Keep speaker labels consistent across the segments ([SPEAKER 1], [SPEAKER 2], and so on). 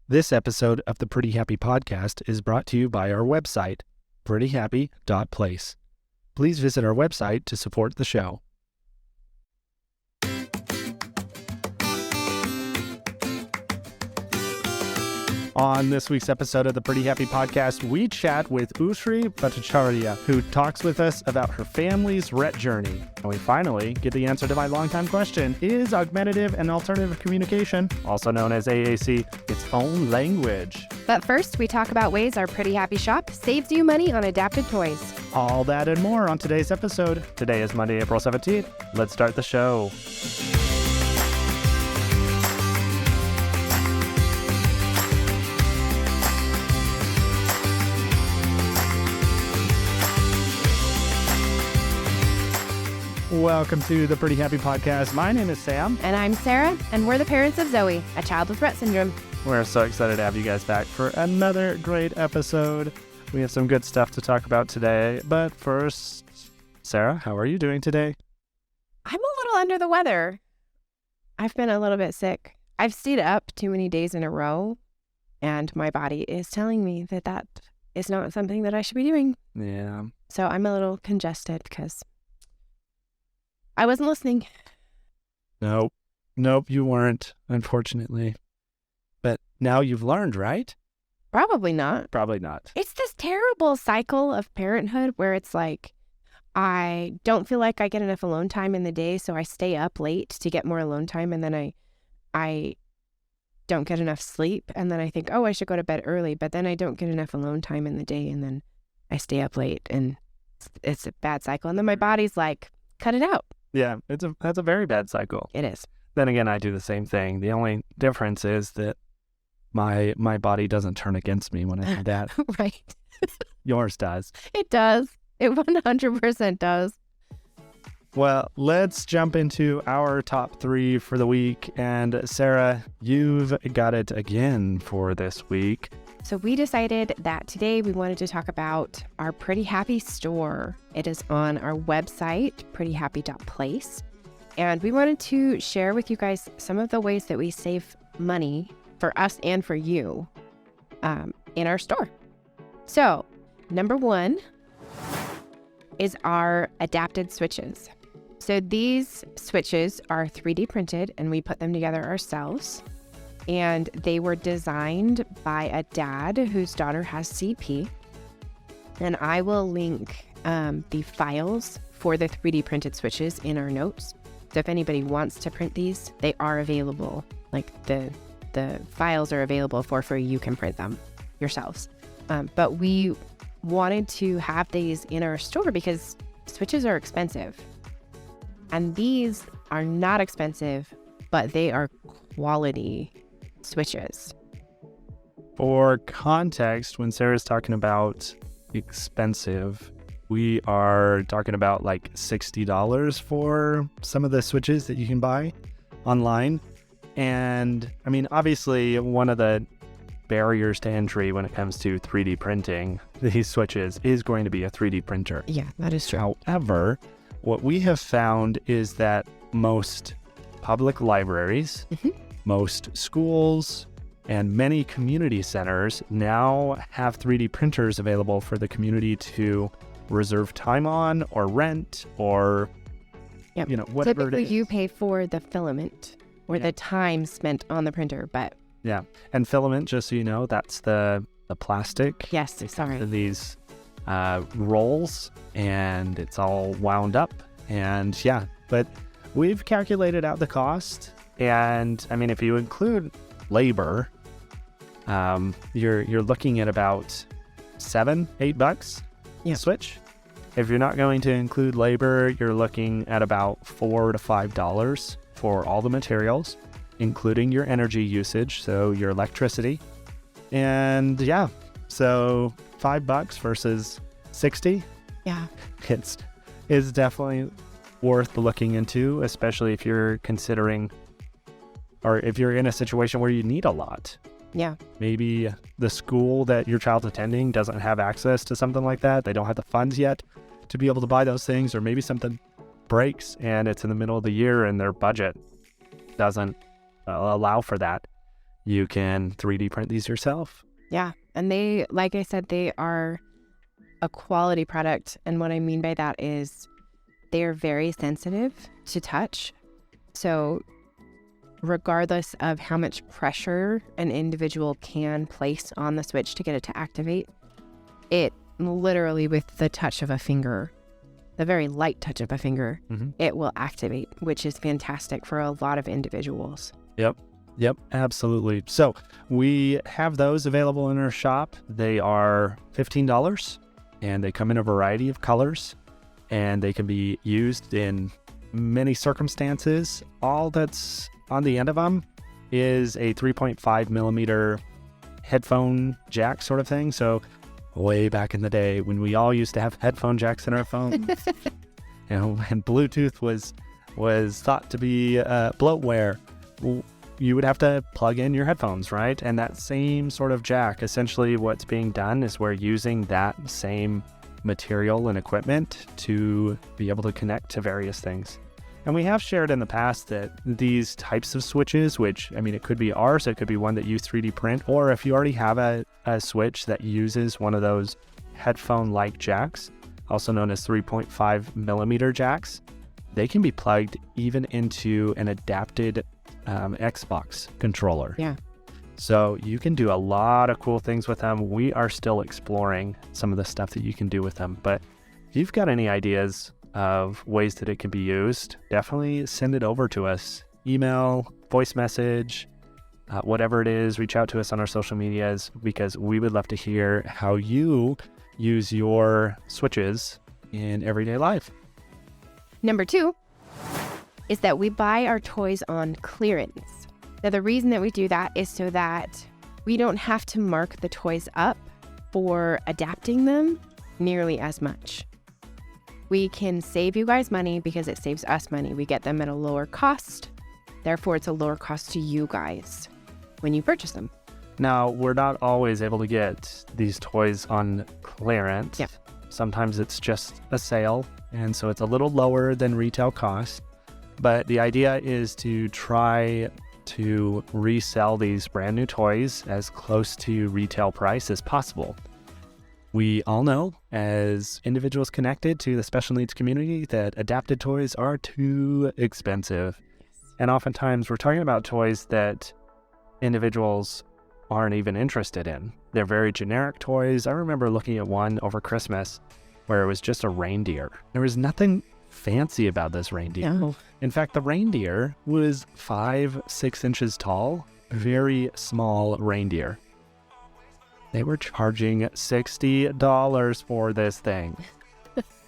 [SPEAKER 1] This episode of the Pretty Happy Podcast is brought to you by our website, prettyhappy.place. Please visit our website to support the show. On this week's episode of the Pretty Happy Podcast, we chat with Usree Bhattacharya, who talks with us about her family's Rett journey. And we finally get the answer to my longtime question: is augmentative and alternative communication, also known as AAC, its own language?
[SPEAKER 2] But first, we talk about ways our Pretty Happy shop saves you money on adapted toys.
[SPEAKER 1] All that and more on today's episode. Today is Monday, April 17th. Let's start the show. Welcome to the Pretty Happy Podcast. My name is Sam.
[SPEAKER 2] And I'm Sarah, and we're the parents of Zoe, a child with Rett syndrome.
[SPEAKER 1] We're so excited to have you guys back for another great episode. We have some good stuff to talk about today. But first, Sarah, how are you doing today?
[SPEAKER 2] I'm a little under the weather. I've been a little bit sick. I've stayed up too many days in a row, and my body is telling me that is not something that I should be doing.
[SPEAKER 1] Yeah.
[SPEAKER 2] So I'm a little congested because I wasn't listening.
[SPEAKER 1] Nope, you weren't, unfortunately. But now you've learned, right?
[SPEAKER 2] Probably not.
[SPEAKER 1] Probably not.
[SPEAKER 2] It's this terrible cycle of parenthood where it's like, I don't feel like I get enough alone time in the day, so I stay up late to get more alone time, and then I don't get enough sleep, and then I think, oh, I should go to bed early, but then I don't get enough alone time in the day, and then I stay up late, and it's a bad cycle. And then my body's like, cut it out.
[SPEAKER 1] Yeah, that's a very bad cycle.
[SPEAKER 2] It is.
[SPEAKER 1] Then again, I do the same thing. The only difference is that my body doesn't turn against me when I do that.
[SPEAKER 2] Right.
[SPEAKER 1] Yours does.
[SPEAKER 2] It does. It 100% does.
[SPEAKER 1] Well, let's jump into our top 3 for the week. And Sarah, you've got it again for this week.
[SPEAKER 2] So we decided that today we wanted to talk about our Pretty Happy store. It is on our website, prettyhappy.place. And we wanted to share with you guys some of the ways that we save money for us and for you in our store. So, number 1 is our adapted switches. So these switches are 3D printed, and we put them together ourselves. And they were designed by a dad whose daughter has CP. And I will link the files for the 3D printed switches in our notes. So if anybody wants to print these, they are available. Like the files are available for free. You can print them yourselves. But we wanted to have these in our store because switches are expensive. And these are not expensive, but they are quality switches.
[SPEAKER 1] For context, when Sarah's talking about expensive, we are talking about like $60 for some of the switches that you can buy online. And I mean, obviously, one of the barriers to entry when it comes to 3D printing these switches is going to be a 3D printer.
[SPEAKER 2] Yeah, that is true.
[SPEAKER 1] However, what we have found is that most public libraries, most schools, and many community centers now have 3D printers available for the community to reserve time on or rent or, whatever
[SPEAKER 2] Typically,
[SPEAKER 1] it is.
[SPEAKER 2] you pay for the filament or the time spent on the printer, but...
[SPEAKER 1] Yeah. And filament, just so you know, that's the plastic.
[SPEAKER 2] Yes, sorry.
[SPEAKER 1] These rolls, and it's all wound up. And yeah, but we've calculated out the cost. And I mean, if you include labor, you're looking at about $7-8
[SPEAKER 2] Yeah.
[SPEAKER 1] switch. If you're not going to include labor, you're looking at about $4 to $5 for all the materials, including your energy usage, so your electricity. And yeah, so $5 versus 60.
[SPEAKER 2] Yeah.
[SPEAKER 1] It's definitely worth looking into, especially if you're considering, or if you're in a situation where you need a lot.
[SPEAKER 2] Yeah.
[SPEAKER 1] Maybe the school that your child's attending doesn't have access to something like that. They don't have the funds yet to be able to buy those things, or maybe something breaks and it's in the middle of the year and their budget doesn't allow for that. You can 3D print these yourself.
[SPEAKER 2] Yeah. And they, like I said, they are a quality product. And what I mean by that is they're very sensitive to touch. So regardless of how much pressure an individual can place on the switch to get it to activate, it literally with the touch of a finger, the very light touch of a finger, it will activate, which is fantastic for a lot of individuals.
[SPEAKER 1] Yep, absolutely. So we have those available in our shop. They are $15 and they come in a variety of colors and they can be used in many circumstances. All that's on the end of them is a 3.5 millimeter headphone jack sort of thing. So way back in the day when we all used to have headphone jacks in our phones, and Bluetooth was thought to be bloatware, you would have to plug in your headphones, right? And that same sort of jack, essentially what's being done is we're using that same material and equipment to be able to connect to various things. And we have shared in the past that these types of switches, which, I mean, it could be ours, it could be one that you 3D print, or if you already have a switch that uses one of those headphone-like jacks, also known as 3.5 millimeter jacks, they can be plugged even into an adapted Xbox controller.
[SPEAKER 2] Yeah.
[SPEAKER 1] So you can do a lot of cool things with them. We are still exploring some of the stuff that you can do with them. But if you've got any ideas of ways that it can be used, definitely send it over to us. Email, voice message, whatever it is, reach out to us on our social medias because we would love to hear how you use your switches in everyday life.
[SPEAKER 2] Number 2 is that we buy our toys on clearance. Now, the reason that we do that is so that we don't have to mark the toys up for adapting them nearly as much. We can save you guys money because it saves us money. We get them at a lower cost. Therefore, it's a lower cost to you guys when you purchase them.
[SPEAKER 1] Now, we're not always able to get these toys on clearance.
[SPEAKER 2] Yeah.
[SPEAKER 1] Sometimes it's just a sale, and so it's a little lower than retail cost. But the idea is to try to resell these brand new toys as close to retail price as possible. We all know, as individuals connected to the special needs community, that adapted toys are too expensive. And oftentimes we're talking about toys that individuals aren't even interested in. They're very generic toys. I remember looking at one over Christmas where it was just a reindeer. There was nothing fancy about this reindeer.
[SPEAKER 2] No.
[SPEAKER 1] In fact, the reindeer was 5-6 inches tall, very small reindeer. They were charging $60 for this thing.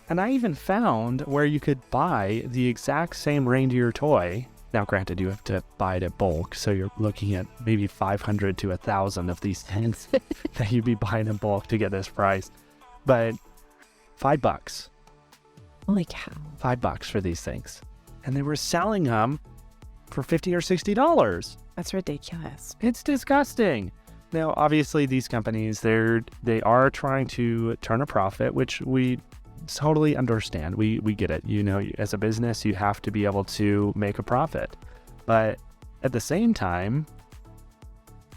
[SPEAKER 1] And I even found where you could buy the exact same reindeer toy. Now, granted, you have to buy it at bulk, so you're looking at maybe 500 to 1,000 of these things that you'd be buying in bulk to get this price. But $5.
[SPEAKER 2] Holy cow.
[SPEAKER 1] $5 for these things. And they were selling them for $50 or $60.
[SPEAKER 2] That's ridiculous.
[SPEAKER 1] It's disgusting. Now, obviously, these companies, they are trying to turn a profit, which we totally understand. We get it. You know, as a business, you have to be able to make a profit. But at the same time,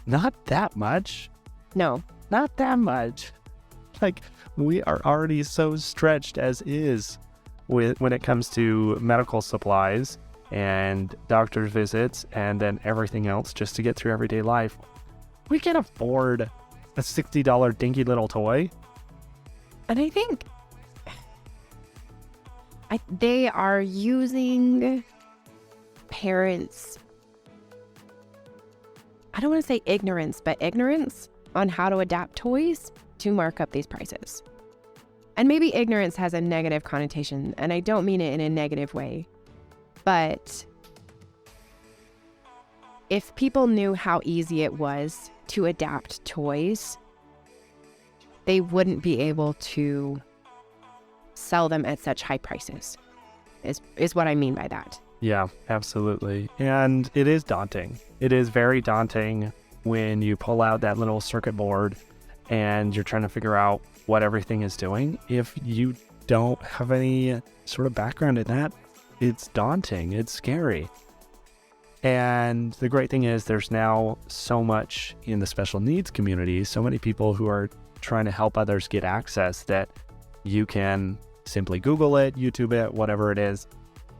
[SPEAKER 1] not that much.
[SPEAKER 2] No.
[SPEAKER 1] Not that much. Like, we are already so stretched as is when it comes to medical supplies and doctor's visits and then everything else just to get through everyday life. We can afford a $60 dinky little toy.
[SPEAKER 2] And I think they are using parents, I don't want to say ignorance, but ignorance on how to adapt toys to mark up these prices. And maybe ignorance has a negative connotation, and I don't mean it in a negative way. But if people knew how easy it was to adapt toys, they wouldn't be able to sell them at such high prices, is what I mean by that.
[SPEAKER 1] Yeah, absolutely. And it is daunting. It is very daunting when you pull out that little circuit board and you're trying to figure out what everything is doing. If you don't have any sort of background in that, it's daunting. It's scary. And the great thing is there's now so much in the special needs community, so many people who are trying to help others get access that you can simply Google it, YouTube it, whatever it is,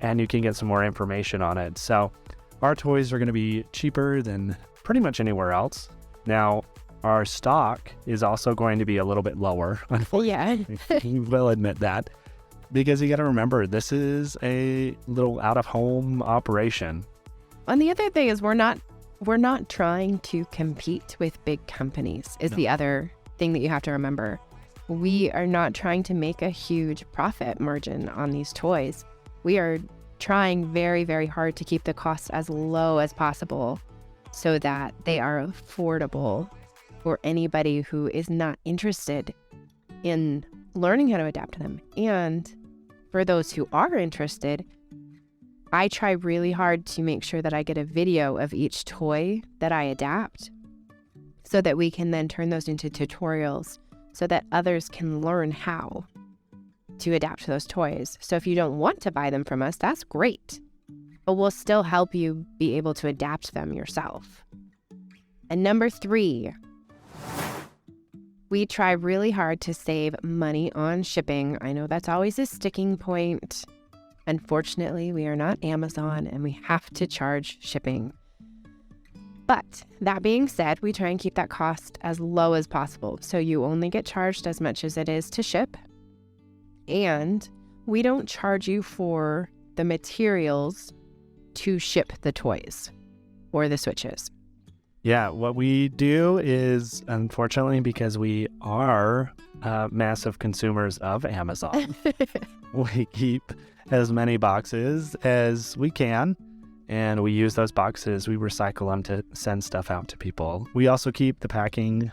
[SPEAKER 1] and you can get some more information on it. So our toys are going to be cheaper than pretty much anywhere else. Now, our stock is also going to be a little bit lower. Unfortunately, we will admit that, because you got to remember, this is a little out-of-home operation.
[SPEAKER 2] And the other thing is we're not trying to compete with big companies is the other thing that you have to remember. We are not trying to make a huge profit margin on these toys. We are trying very, very hard to keep the cost as low as possible so that they are affordable for anybody who is not interested in learning how to adapt to them. And for those who are interested, I try really hard to make sure that I get a video of each toy that I adapt so that we can then turn those into tutorials so that others can learn how to adapt to those toys. So if you don't want to buy them from us, that's great, but we'll still help you be able to adapt them yourself. And number 3, we try really hard to save money on shipping. I know that's always a sticking point. Unfortunately, we are not Amazon and we have to charge shipping. But that being said, we try and keep that cost as low as possible. So you only get charged as much as it is to ship. And we don't charge you for the materials to ship the toys or the switches.
[SPEAKER 1] Yeah, what we do is, unfortunately, because we are massive consumers of Amazon, we keep as many boxes as we can, and we use those boxes, we recycle them to send stuff out to people. We also keep the packing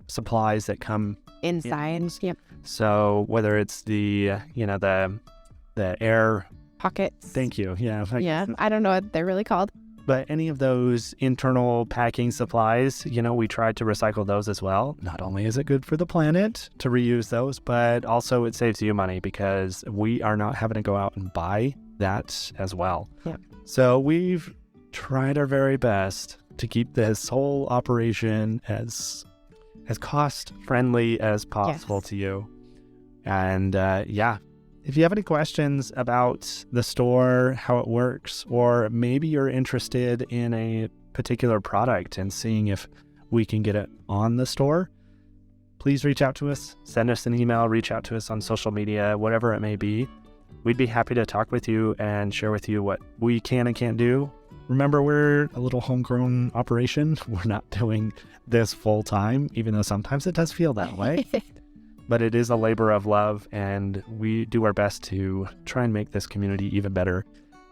[SPEAKER 1] supplies that come
[SPEAKER 2] inside. Yep.
[SPEAKER 1] So whether it's the air
[SPEAKER 2] pockets.
[SPEAKER 1] Thank you. Yeah.
[SPEAKER 2] Yeah. I don't know what they're really called.
[SPEAKER 1] But any of those internal packing supplies, we try to recycle those as well. Not only is it good for the planet to reuse those, but also it saves you money because we are not having to go out and buy that as well.
[SPEAKER 2] Yeah.
[SPEAKER 1] So we've tried our very best to keep this whole operation as cost friendly as possible to you. And if you have any questions about the store, how it works, or maybe you're interested in a particular product and seeing if we can get it on the store, please reach out to us, send us an email, reach out to us on social media, whatever it may be. We'd be happy to talk with you and share with you what we can and can't do. Remember, we're a little homegrown operation. We're not doing this full time, even though sometimes it does feel that way. But it is a labor of love, and we do our best to try and make this community even better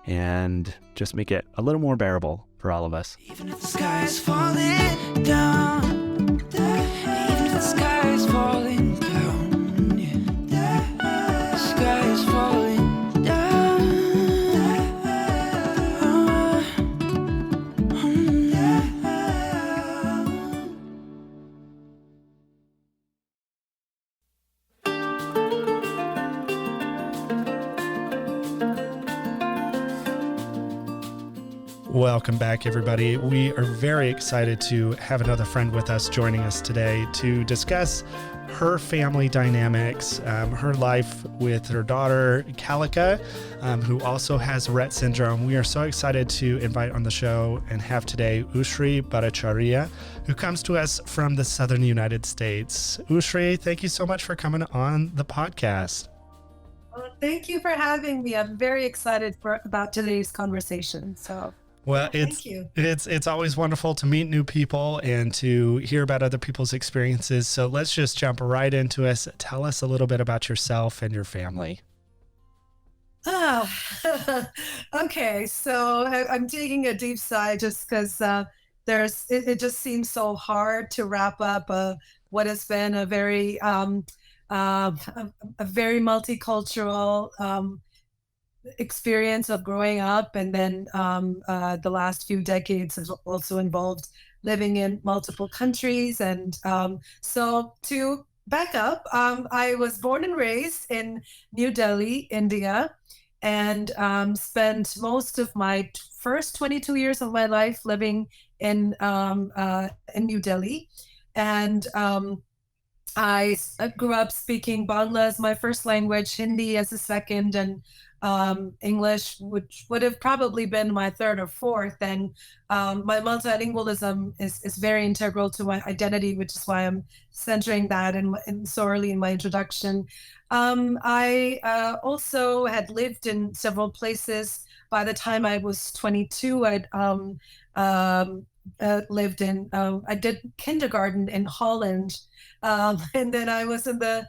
[SPEAKER 1] and just make it a little more bearable for all of us.
[SPEAKER 3] Even if the sky is falling down, even if the sky is falling down, the sky is falling down.
[SPEAKER 1] Welcome back, everybody. We are very excited to have another friend with us joining us today to discuss her family dynamics, her life with her daughter, Kalika, who also has Rett syndrome. We are so excited to invite on the show and have today Usree Bhattacharya, who comes to us from the southern United States. Usree, thank you so much for coming on the podcast.
[SPEAKER 4] Well, thank you for having me. I'm very excited about today's conversation.
[SPEAKER 1] Well,
[SPEAKER 4] thank you.
[SPEAKER 1] It's always wonderful to meet new people and to hear about other people's experiences. So let's just jump right into it. Tell us a little bit about yourself and your family.
[SPEAKER 4] Okay. So I'm taking a deep sigh just because it just seems so hard to wrap up what has been a very multicultural experience of growing up, and then the last few decades has also involved living in multiple countries. And so to back up, I was born and raised in New Delhi, India, and spent most of my first 22 years of my life living in New Delhi, and I grew up speaking Bangla as my first language, Hindi as a second, and English, which would have probably been my third or fourth. And my multilingualism is very integral to my identity, which is why I'm centering that in so early in my introduction. I also had lived in several places. By the time I was 22, I'd lived in, I did kindergarten in Holland. And then I was in the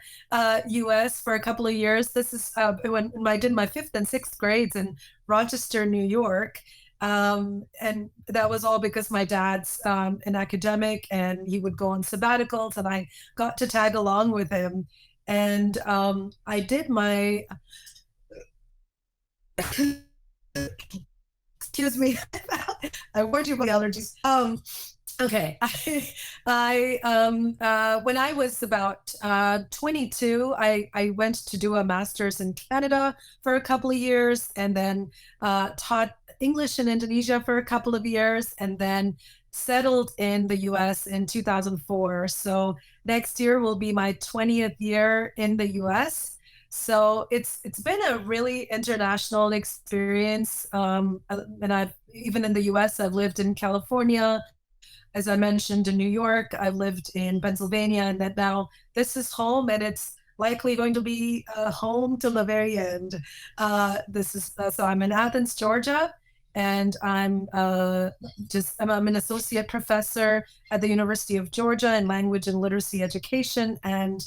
[SPEAKER 4] US for a couple of years. This is when I did my fifth and sixth grades in Rochester, New York. And that was all because my dad's an academic and he would go on sabbaticals, and I got to tag along with him. And I did my, excuse me, I warned you about the allergies. Okay. When I was about 22, I went to do a master's in Canada for a couple of years, and then taught English in Indonesia for a couple of years, and then settled in the US in 2004. So next year will be my 20th year in the US. So it's been a really international experience. And I've even in the US, I've lived in California, as I mentioned, in New York. I've lived in Pennsylvania, and that now this is home, and it's likely going to be home till the very end. This is so I'm in Athens, Georgia, and I'm an associate professor at the University of Georgia in language and literacy education. And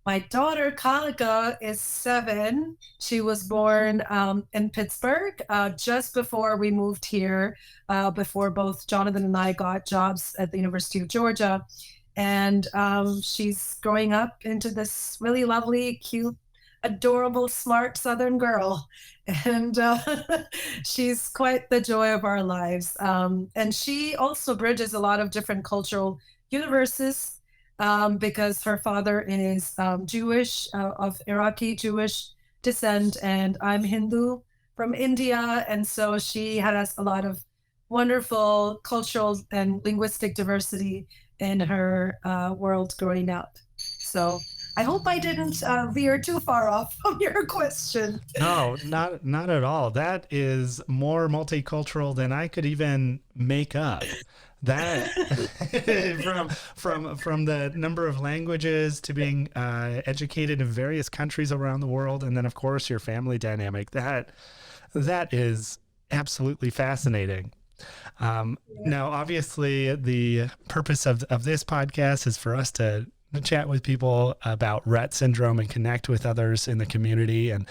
[SPEAKER 4] my daughter, Kalika, is 7. She was born in Pittsburgh just before we moved here, before both Jonathan and I got jobs at the University of Georgia. And she's growing up into this really lovely, cute, adorable, smart Southern girl. And she's quite the joy of our lives. And she also bridges a lot of different cultural universes. Because her father is Jewish, of Iraqi Jewish descent, and I'm Hindu from India. And so she has a lot of wonderful cultural and linguistic diversity in her world growing up. So I hope I didn't veer too far off from your question.
[SPEAKER 1] No, not at all. That is more multicultural than I could even make up. That from the number of languages to being educated in various countries around the world, and then of course your family dynamic. That is absolutely fascinating. Now, obviously, the purpose of this podcast is for us to chat with people about Rett syndrome and connect with others in the community. And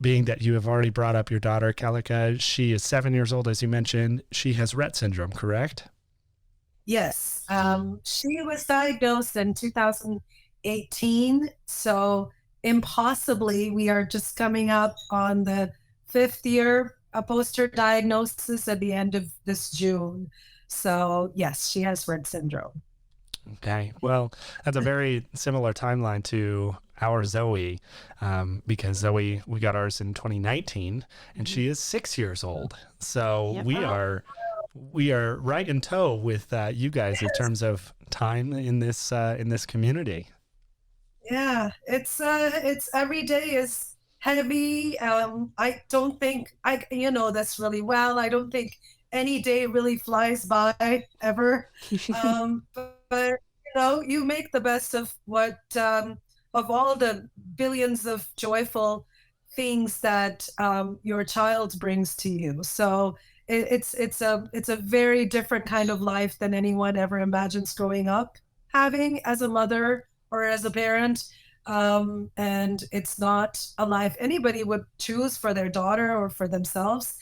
[SPEAKER 1] being that you have already brought up your daughter, Kalika, she is 7 years old, as you mentioned. She has Rett syndrome, correct?
[SPEAKER 4] Yes. She was diagnosed in 2018. So impossibly, we are just coming up on the 5th year post her diagnosis at the end of this June. So yes, she has Rett syndrome.
[SPEAKER 1] Okay. Well, that's a very similar timeline to our Zoe, because Zoe, we got ours in 2019, and she is 6 years old. So
[SPEAKER 2] Yep.
[SPEAKER 1] we are right in tow with you guys in terms of time in this community.
[SPEAKER 4] Yeah, it's every day is heavy. I don't think you know this really well. I don't think any day really flies by ever. But you make the best of what of all the billions of joyful things that your child brings to you. So it's a very different kind of life than anyone ever imagines growing up having as a mother or as a parent. And it's not a life anybody would choose for their daughter or for themselves.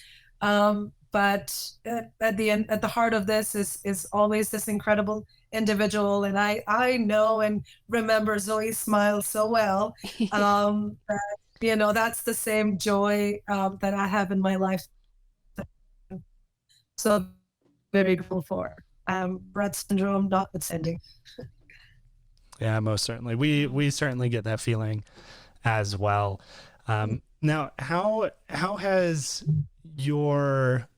[SPEAKER 4] But at the end, at the heart of this is always this incredible individual. And I know and remember Zoe's smile so well. That, that's the same joy that I have in my life. So very grateful for Rett syndrome notwithstanding.
[SPEAKER 1] Yeah, most certainly. We certainly get that feeling as well. Now, how has your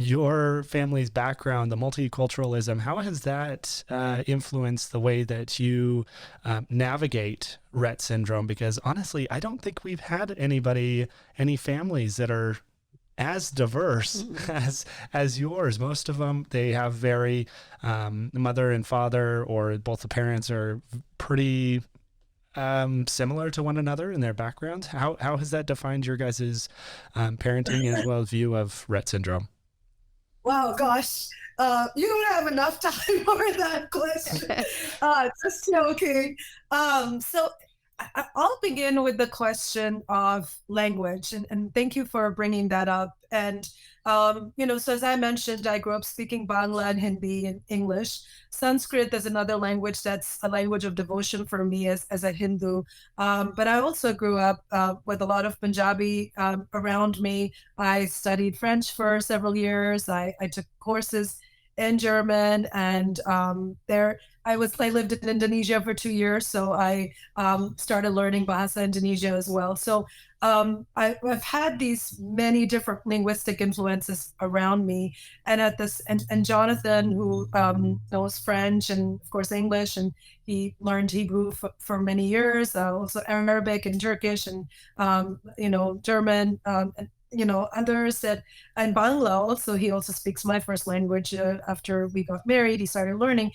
[SPEAKER 1] your family's background, the multiculturalism, how has that influenced the way that you navigate Rett syndrome? Because honestly, I don't think we've had any families that are as diverse as yours. Most of them, they have very mother and father, or both the parents are pretty similar to one another in their backgrounds. How has that defined your guys' parenting as well as view of Rett syndrome?
[SPEAKER 4] Wow, gosh. You don't have enough time for that question. Just joking. So I'll begin with the question of language, and thank you for bringing that up. And so as I mentioned, I grew up speaking Bangla and Hindi and English. Sanskrit is another language that's a language of devotion for me as a Hindu. But I also grew up with a lot of Punjabi around me. I studied French for several years. I took courses in German, and I lived in Indonesia for 2 years, so I started learning Bahasa Indonesia as well. So I've had these many different linguistic influences around me, and and Jonathan, who knows French and of course English, and he learned Hebrew for many years, also Arabic and Turkish, and German. Others that, and Bangla also, he also speaks my first language. After we got married, he started learning.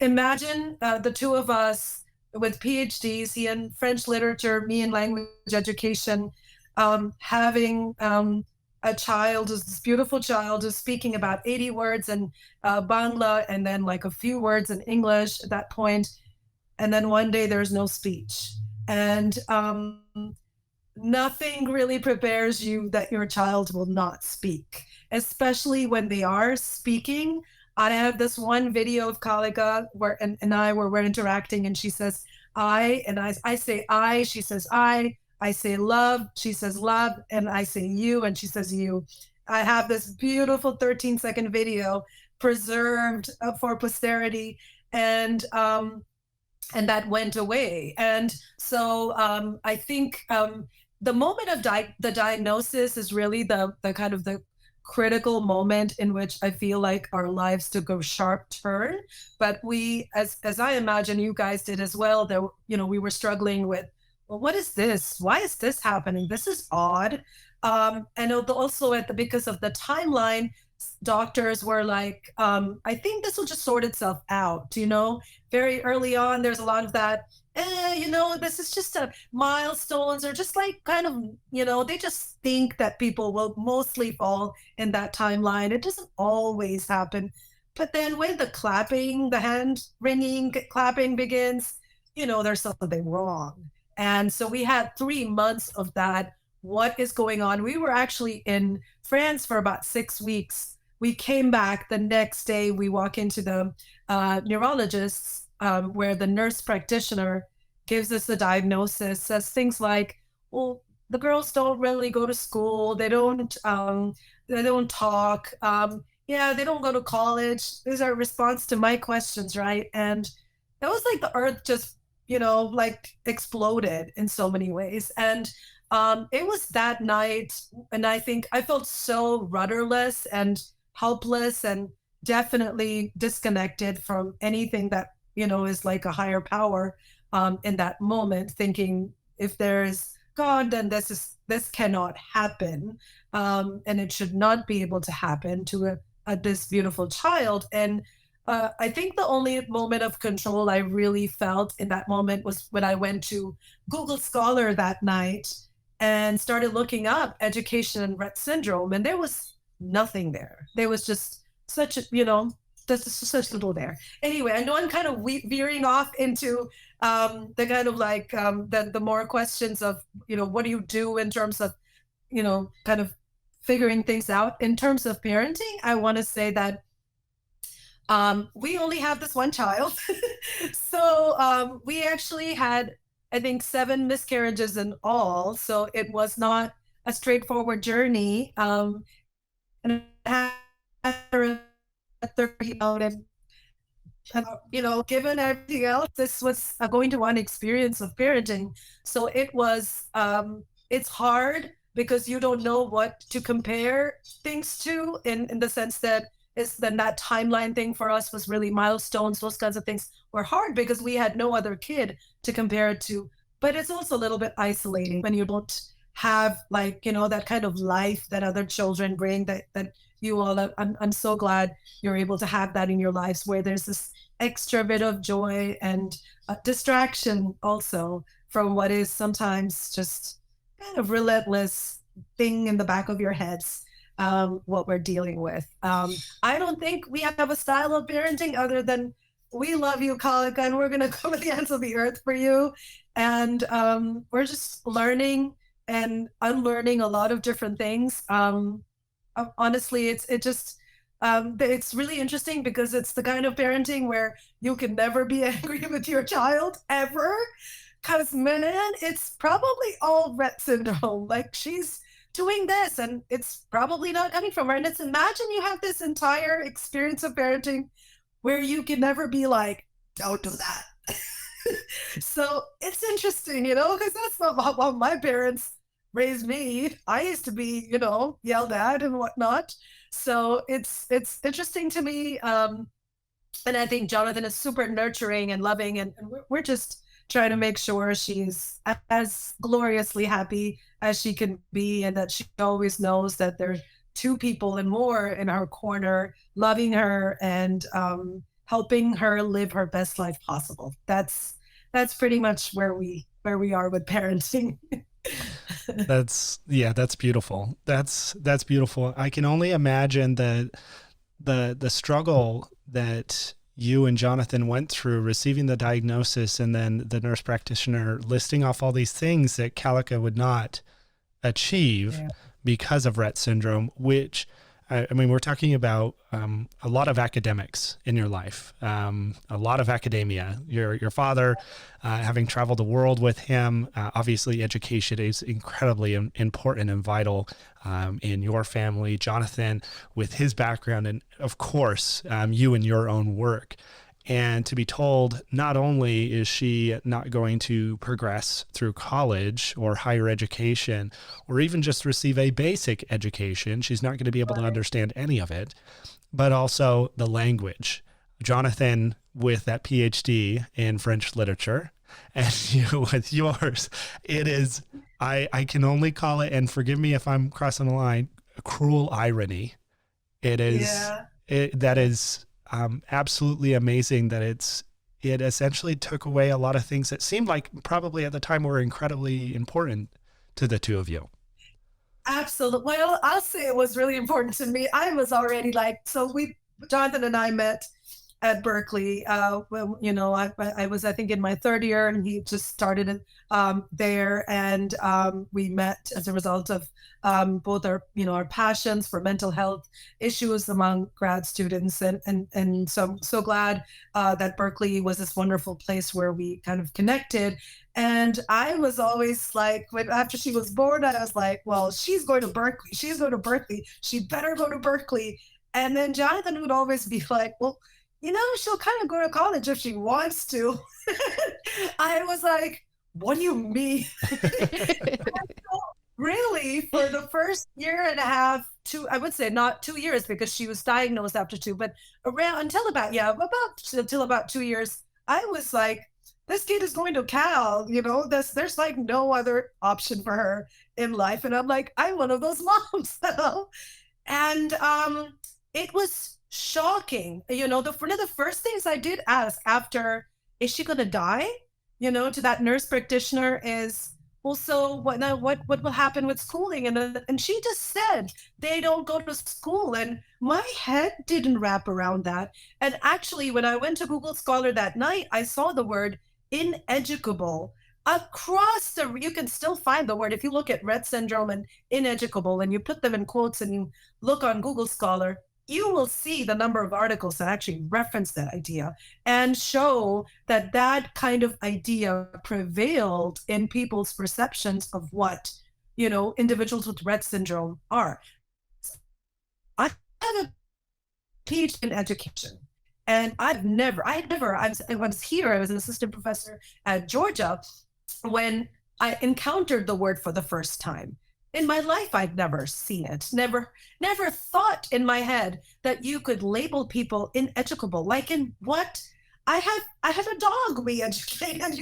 [SPEAKER 4] Imagine the two of us with PhDs, he in French literature, me in language education, having a child, this beautiful child, who's speaking about 80 words in Bangla, and then like a few words in English at that point. And then one day there's no speech. And nothing really prepares you that your child will not speak, especially when they are speaking. I have this one video of Kalika where we're interacting, and she says I, and I say I, she says I say love, she says love, and I say you, and she says you. I have this beautiful 13-second video preserved for posterity, and that went away. And so I think the moment of the diagnosis is really the kind of the critical moment in which I feel like our lives took a sharp turn. But we, as I imagine you guys did as well, that we were struggling with, well, what is this? Why is this happening? This is odd. And also because of the timeline, doctors were like, I think this will just sort itself out. Very early on, there's a lot of that. This is just a milestones, or just like kind of, they just think that people will mostly fall in that timeline. It doesn't always happen. But then when the hand wringing, clapping begins, there's something wrong. And so we had 3 months of that. What is going on? We were actually in France for about 6 weeks. We came back the next day. We walk into the neurologist's, where the nurse practitioner gives us the diagnosis, says things like, well, the girls don't really go to school. They don't talk. They don't go to college. These are response to my questions, right? And it was like the earth just, like exploded in so many ways. And it was that night, and I think I felt so rudderless and helpless, and definitely disconnected from anything that is like a higher power in that moment, thinking if there is God, then this cannot happen, and it should not be able to happen to this beautiful child. And I think the only moment of control I really felt in that moment was when I went to Google Scholar that night and started looking up education and Rett syndrome, and there was nothing there. There was just such a, there's such little there. Anyway, I know I'm kind of veering off into the kind of like the more questions of, what do you do in terms of, kind of figuring things out. In terms of parenting, I want to say that we only have this one child. So we actually had, I think, 7 miscarriages in all. So it was not a straightforward journey. And after 30 out, and given everything else, this was going to one experience of parenting. So it was it's hard, because you don't know what to compare things to, in the sense that it's then that timeline thing for us was really milestones. Those kinds of things were hard because we had no other kid to compare it to. But it's also a little bit isolating when you don't have, like, that kind of life that other children bring, that you all have. I'm so glad you're able to have that in your lives, where there's this extra bit of joy and distraction also from what is sometimes just kind of relentless thing in the back of your heads, what we're dealing with. I don't think we have a style of parenting other than we love you, Kalika, and we're going to come to the ends of the earth for you. And we're just learning and unlearning a lot of different things. Honestly, it's really interesting because it's the kind of parenting where you can never be angry with your child ever. Because, man, it's probably all Rett syndrome. Like, she's doing this and it's probably not coming from her. And imagine you have this entire experience of parenting where you can never be like, don't do that. So it's interesting, because that's not how my parents raised me. I used to be, yelled at and whatnot. So it's interesting to me. And I think Jonathan is super nurturing and loving, and we're just trying to make sure she's as gloriously happy as she can be, and that she always knows that there's two people and more in her corner, loving her and helping her live her best life possible. That's pretty much where we are with parenting.
[SPEAKER 1] That's beautiful. That's beautiful. I can only imagine the struggle that you and Jonathan went through receiving the diagnosis, and then the nurse practitioner listing off all these things that Kalika would not achieve because of Rett syndrome, which, I mean, we're talking about a lot of academics in your life, a lot of academia. Your father, having traveled the world with him, obviously education is incredibly important and vital in your family. Jonathan, with his background, and of course, you and your own work. And to be told, not only is she not going to progress through college or higher education, or even just receive a basic education, she's not going to be able to understand any of it, but also the language. Jonathan with that PhD in French literature, and you with yours, it is, I can only call it, and forgive me if I'm crossing the line, a cruel irony. It is, that is absolutely amazing that it essentially took away a lot of things that seemed like probably at the time were incredibly important to the two of you.
[SPEAKER 4] Absolutely. Well, I'll say it was really important to me. I was already Jonathan and I met at Berkeley. Well, I was, I think, in my third year, and he just started there, and we met as a result of both our passions for mental health issues among grad students, and so I'm so glad that Berkeley was this wonderful place where we kind of connected. And I was always like, after she was born, I was like, well, she's going to Berkeley. She's going to Berkeley. She better go to Berkeley. And then Jonathan would always be like, well, she'll kind of go to college if she wants to. I was like, what do you mean? Really, for the first year and a half, I would say not 2 years, because she was diagnosed after 2, but until about 2 years, I was like, this kid is going to Cal, there's like no other option for her in life. And I'm like, I'm one of those moms. And it was shocking. One of the first things I did ask after, is she going to die? To that nurse practitioner is, well, so what will happen with schooling? And she just said, they don't go to school. And my head didn't wrap around that. And actually, when I went to Google Scholar that night, I saw the word ineducable across you can still find the word. If you look at Rett syndrome and ineducable, and you put them in quotes and you look on Google Scholar, you will see the number of articles that actually reference that idea and show that kind of idea prevailed in people's perceptions of what, individuals with Rett syndrome are. I have a PhD in education, and I was here, I was an assistant professor at Georgia when I encountered the word for the first time. in my life, I'd never seen it. Never thought in my head that you could label people ineducable. Like in what? I have a dog we educate, and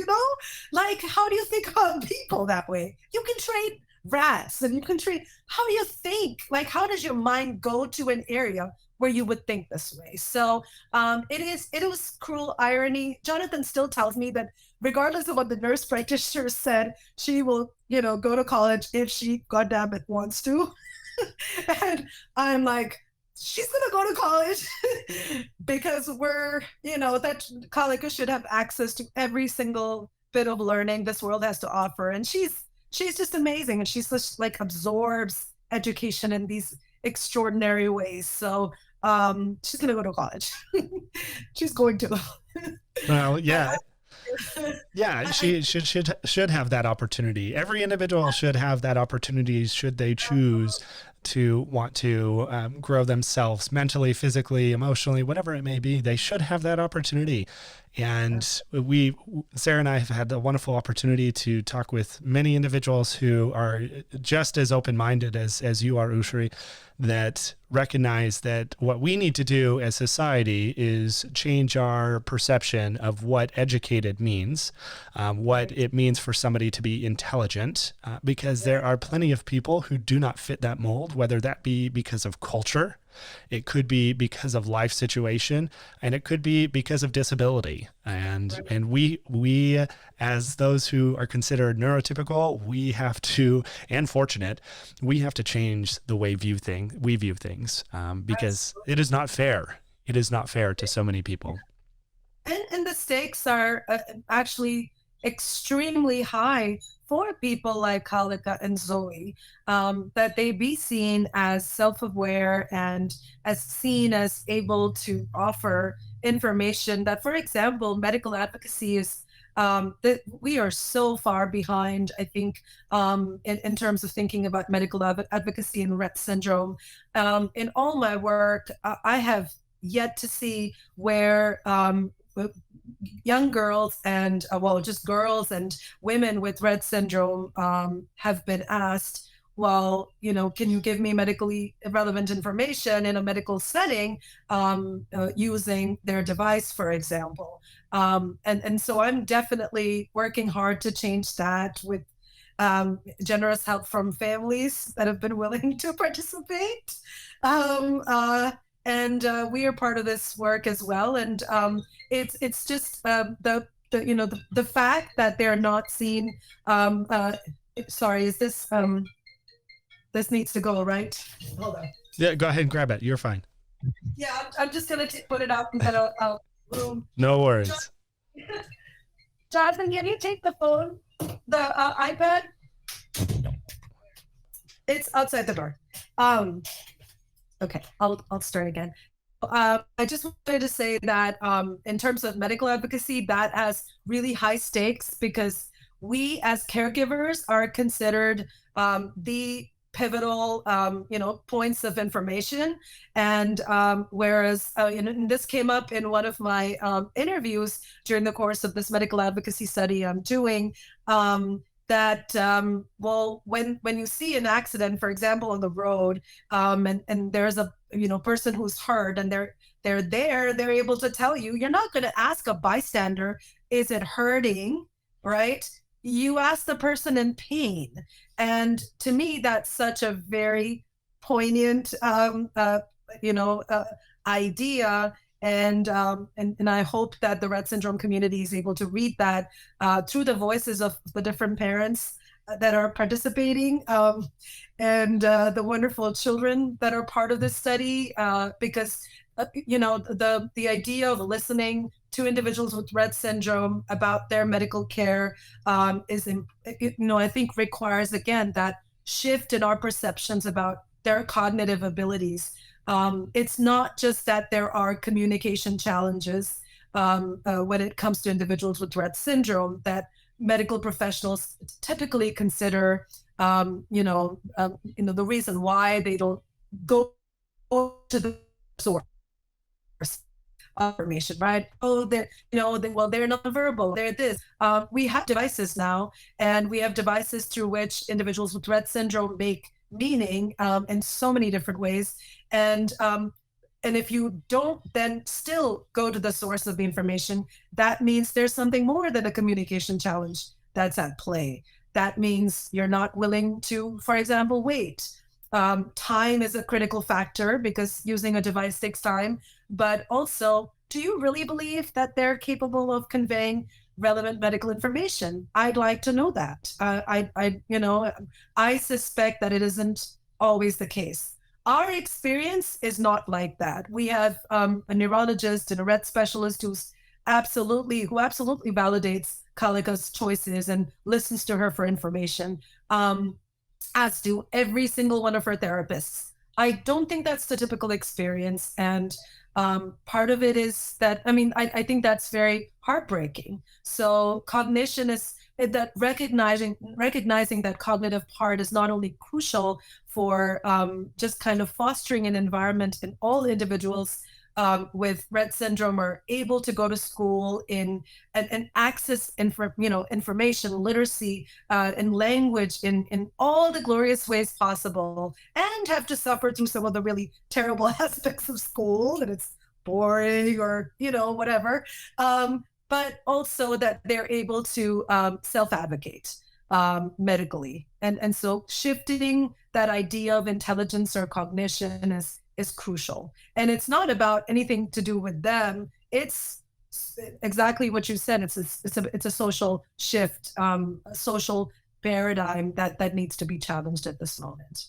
[SPEAKER 4] like how do you think about people that way? You can train rats, and you can train. How do you think? Like how does your mind go to an area where you would think this way? So it was cruel irony. Jonathan still tells me that regardless of what the nurse practitioner said, she will, go to college if she goddamn it wants to. And I'm like, she's gonna go to college because that college should have access to every single bit of learning this world has to offer. And she's just amazing, and she's just like absorbs education in these extraordinary ways. So she's gonna go to college. She's going to.
[SPEAKER 1] Well, yeah. Yeah, she should have that opportunity. Every individual should have that opportunity should they choose to want to grow themselves mentally, physically, emotionally, whatever it may be. They should have that opportunity. And Sarah and I have had the wonderful opportunity to talk with many individuals who are just as open-minded as you are, Usree, that recognize that what we need to do as society is change our perception of what educated means, what it means for somebody to be intelligent, because there are plenty of people who do not fit that mold, whether that be because of culture, it could be because of life situation, and it could be because of disability. And we as those who are considered neurotypical, we have to, and fortunate, we have to change the way we view things, because it is not fair. It is not fair to so many people.
[SPEAKER 4] And the stakes are actually extremely high for people like Kalika and Zoe, that they be seen as self-aware and as seen as able to offer information that, for example, medical advocacy is that we are so far behind, I think, in terms of thinking about medical advocacy and Rett syndrome. In all my work, I have yet to see where young girls and just girls and women with Rett syndrome have been asked, well, can you give me medically relevant information in a medical setting using their device, for example. And so I'm definitely working hard to change that with generous help from families that have been willing to participate. And we are part of this work as well. And it's just the fact that they're not seen. Sorry, is this this needs to go, right? Hold on.
[SPEAKER 1] Yeah, go ahead and grab it. You're fine.
[SPEAKER 4] Yeah, I'm just gonna put it out and then I'll room.
[SPEAKER 1] No worries.
[SPEAKER 4] Jonathan, can you take the phone, the iPad? It's outside the door. Okay, I'll start again. I just wanted to say that in terms of medical advocacy, that has really high stakes because we as caregivers are considered the pivotal, points of information. And whereas, and this came up in one of my interviews during the course of this medical advocacy study I'm doing, that when you see an accident, for example, on the road, and there's a person who's hurt, and they're able to tell you, you're not going to ask a bystander, is it hurting, right? You ask the person in pain. And to me, that's such a very poignant idea. And I hope that the Rett syndrome community is able to read that through the voices of the different parents that are participating, and the wonderful children that are part of this study, because the idea of listening to individuals with Rett syndrome about their medical care is, I think requires, again, that shift in our perceptions about their cognitive abilities. It's not just that there are communication challenges when it comes to individuals with Rett syndrome that medical professionals typically consider, the reason why they don't go to the source. information, right? Oh, they're nonverbal. They're this. We have devices now, and we have devices through which individuals with Rett syndrome make meaning in so many different ways. And if you don't then still go to the source of the information, that means there's something more than a communication challenge that's at play. That means you're not willing to, for example, wait. Time is a critical factor because using a device takes time. But also, do you really believe that they're capable of conveying relevant medical information? I'd like to know that. I suspect that it isn't always the case. Our experience is not like that. We have a neurologist and a Rett specialist who absolutely validates Kalika's choices and listens to her for information, as do every single one of her therapists. I don't think that's the typical experience. And part of it is that, I think that's very heartbreaking. So cognition is that recognizing that cognitive part is not only crucial for just kind of fostering an environment in all individuals with Rett syndrome are able to go to school and access information, literacy, and language in all the glorious ways possible, and have to suffer through some of the really terrible aspects of school, that it's boring or whatever. But also that they're able to self-advocate medically. And so shifting that idea of intelligence or cognition is crucial. And it's not about anything to do with them. It's exactly what you said. It's a social shift, a social paradigm that needs to be challenged at this moment.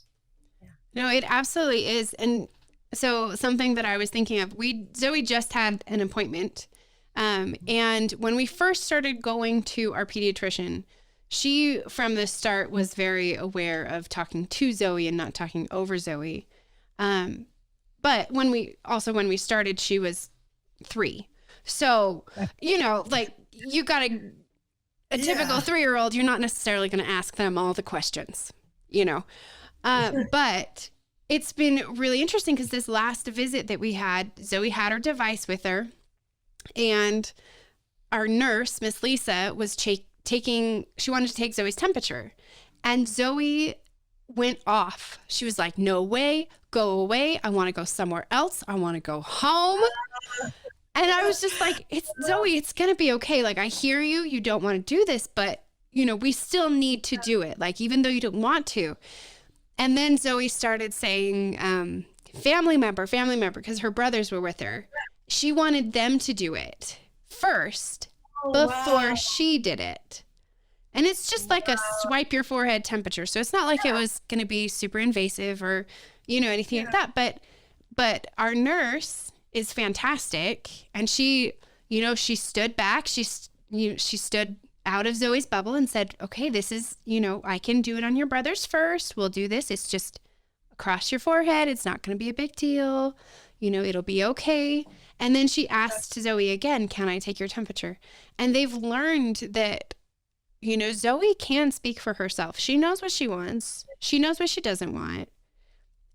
[SPEAKER 5] Yeah. No, it absolutely is. And so something that I was thinking of, Zoe just had an appointment. And when we first started going to our pediatrician, she from the start was very aware of talking to Zoe and not talking over Zoe. But when we started, she was 3. So, you got a typical 3-year-old, you're not necessarily going to ask them all the questions, but it's been really interesting because this last visit that we had, Zoe had her device with her. And our nurse, Miss Lisa, was she wanted to take Zoe's temperature. And Zoe went off. She was like, no way, go away. I want to go somewhere else. I want to go home. And I was just like, it's Zoe, it's going to be okay. Like, I hear you. You don't want to do this, but, we still need to do it. Like, even though you don't want to. And then Zoe started saying, family member, because her brothers were with her. She wanted them to do it first before she did it. And it's just like a swipe your forehead temperature. So it's not like it was going to be super invasive or, anything like that. But our nurse is fantastic. And she, she stood back. She stood out of Zoe's bubble and said, okay, this is, I can do it on your brothers first. We'll do this. It's just across your forehead. It's not going to be a big deal. It'll be okay. And then she asked Zoe again, can I take your temperature? And they've learned that, Zoe can speak for herself. She knows what she wants. She knows what she doesn't want.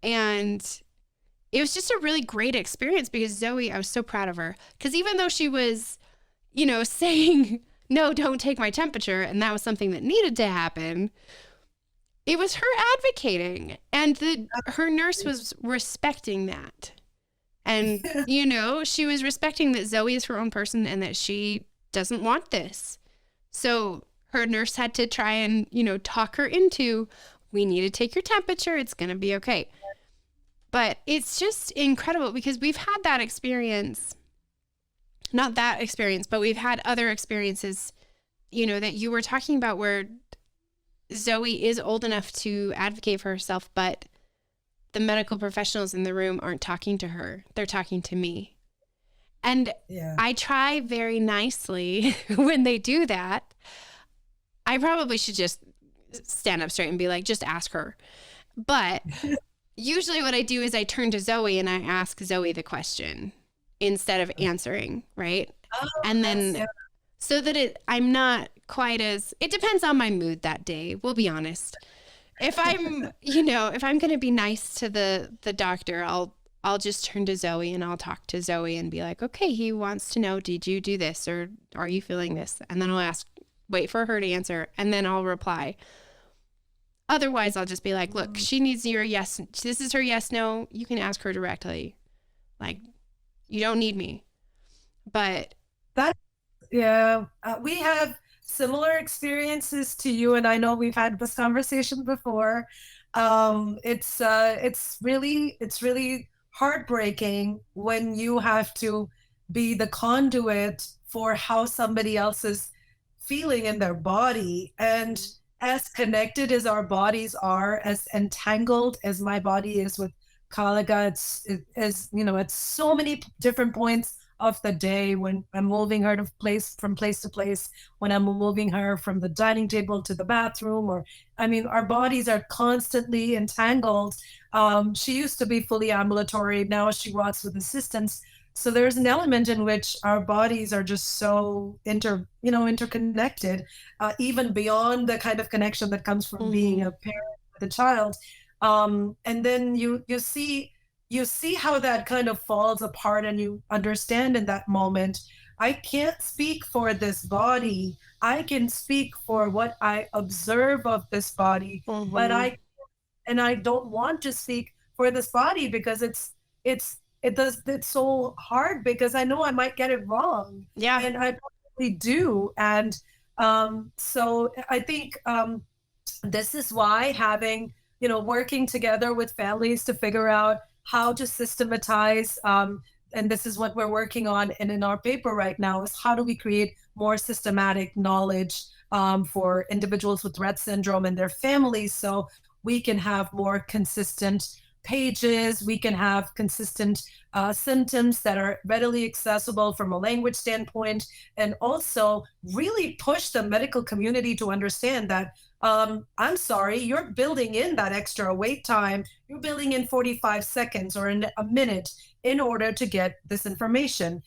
[SPEAKER 5] And it was just a really great experience because Zoe, I was so proud of her. Because even though she was, saying, no, don't take my temperature, and that was something that needed to happen, it was her advocating. And her nurse was respecting that. And, she was respecting that Zoe is her own person and that she doesn't want this. So her nurse had to try and, talk her into, we need to take your temperature. It's going to be okay. But it's just incredible because we've had that experience, not that experience, but we've had other experiences, that you were talking about where Zoe is old enough to advocate for herself, but the medical professionals in the room aren't talking to her. They're talking to me. And I try very nicely when they do that. I probably should just stand up straight and be like, just ask her. But usually what I do is I turn to Zoe and I ask Zoe the question instead of answering, right? And then so that I'm not quite as, it depends on my mood that day. We'll be honest. If I'm, if I'm going to be nice to the doctor, I'll I'll just turn to Zoe and I'll talk to Zoe and be like, okay, he wants to know, did you do this or are you feeling this? And then I'll wait for her to answer, and then I'll reply. Otherwise, I'll just be like, look, she needs your yes. This is her yes, no. You can ask her directly. Like, you don't need me. But
[SPEAKER 4] we have similar experiences to you, and I know we've had this conversation before. It's really heartbreaking when you have to be the conduit for how somebody else is feeling in their body. And as connected as our bodies are, as entangled as my body is with Kalika, it's so many different points of the day when I'm moving her from place to place, when I'm moving her from the dining table to the bathroom, our bodies are constantly entangled. She used to be fully ambulatory. Now she walks with assistance. So there's an element in which our bodies are just so interconnected, even beyond the kind of connection that comes from being a parent with a child. And then you see how that kind of falls apart, and you understand in that moment, I can't speak for this body. I can speak for what I observe of this body, but I don't want to speak for this body because it's so hard, because I know I might get it wrong.
[SPEAKER 5] Yeah.
[SPEAKER 4] And I probably do. And so I think this is why having, working together with families to figure out how to systematize, and this is what we're working on and in our paper right now, is how do we create more systematic knowledge for individuals with Rett syndrome and their families, so we can have more consistent pages, we can have consistent symptoms that are readily accessible from a language standpoint, and also really push the medical community to understand that, I'm sorry, you're building in that extra wait time, you're building in 45 seconds or in a minute in order to get this information.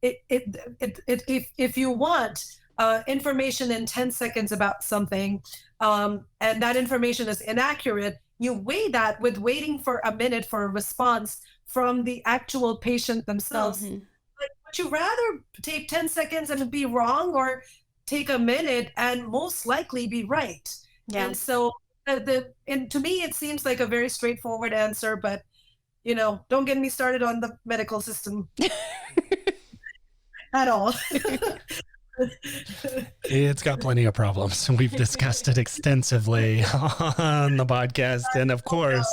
[SPEAKER 4] If you want information in 10 seconds about something, and that information is inaccurate, you weigh that with waiting for a minute for a response from the actual patient themselves. Like, would you rather take 10 seconds and be wrong, or take a minute and most likely be right?
[SPEAKER 5] Yeah.
[SPEAKER 4] And so and to me, it seems like a very straightforward answer, but don't get me started on the medical system at all.
[SPEAKER 1] It's got plenty of problems. We've discussed it extensively on the podcast. And of course,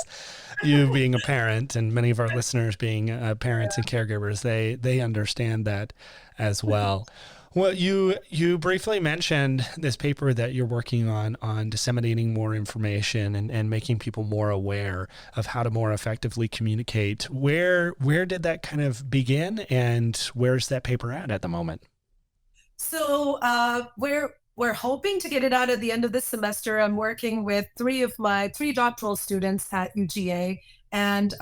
[SPEAKER 1] you being a parent, and many of our listeners being parents and caregivers, they understand that as well. Well, you briefly mentioned this paper that you're working on disseminating more information and making people more aware of how to more effectively communicate. Where did that kind of begin, and where's that paper at the moment?
[SPEAKER 4] So we're hoping to get it out at the end of this semester. I'm working with three doctoral students at UGA, and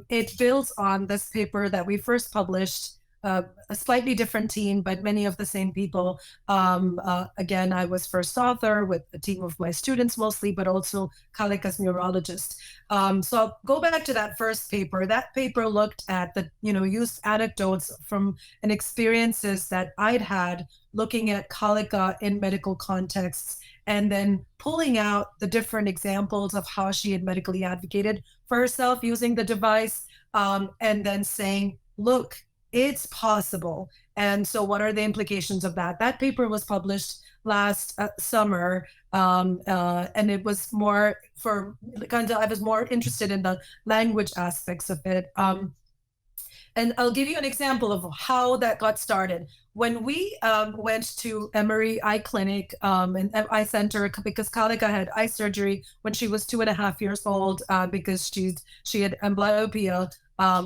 [SPEAKER 4] it builds on this paper that we first published. A slightly different team, but many of the same people. Again, I was first author with a team of my students mostly, but also Kalika's neurologist. So I'll go back to that first paper. That paper looked at used anecdotes from and experiences that I'd had looking at Kalika in medical contexts, and then pulling out the different examples of how she had medically advocated for herself using the device, and then saying, look, it's possible. And so what are the implications of that? That paper was published last summer, and it was more I was more interested in the language aspects of it. And I'll give you an example of how that got started. When we went to Emory Eye Clinic and Eye Center, because Kalika had eye surgery when she was 2.5 years old, because she had amblyopia,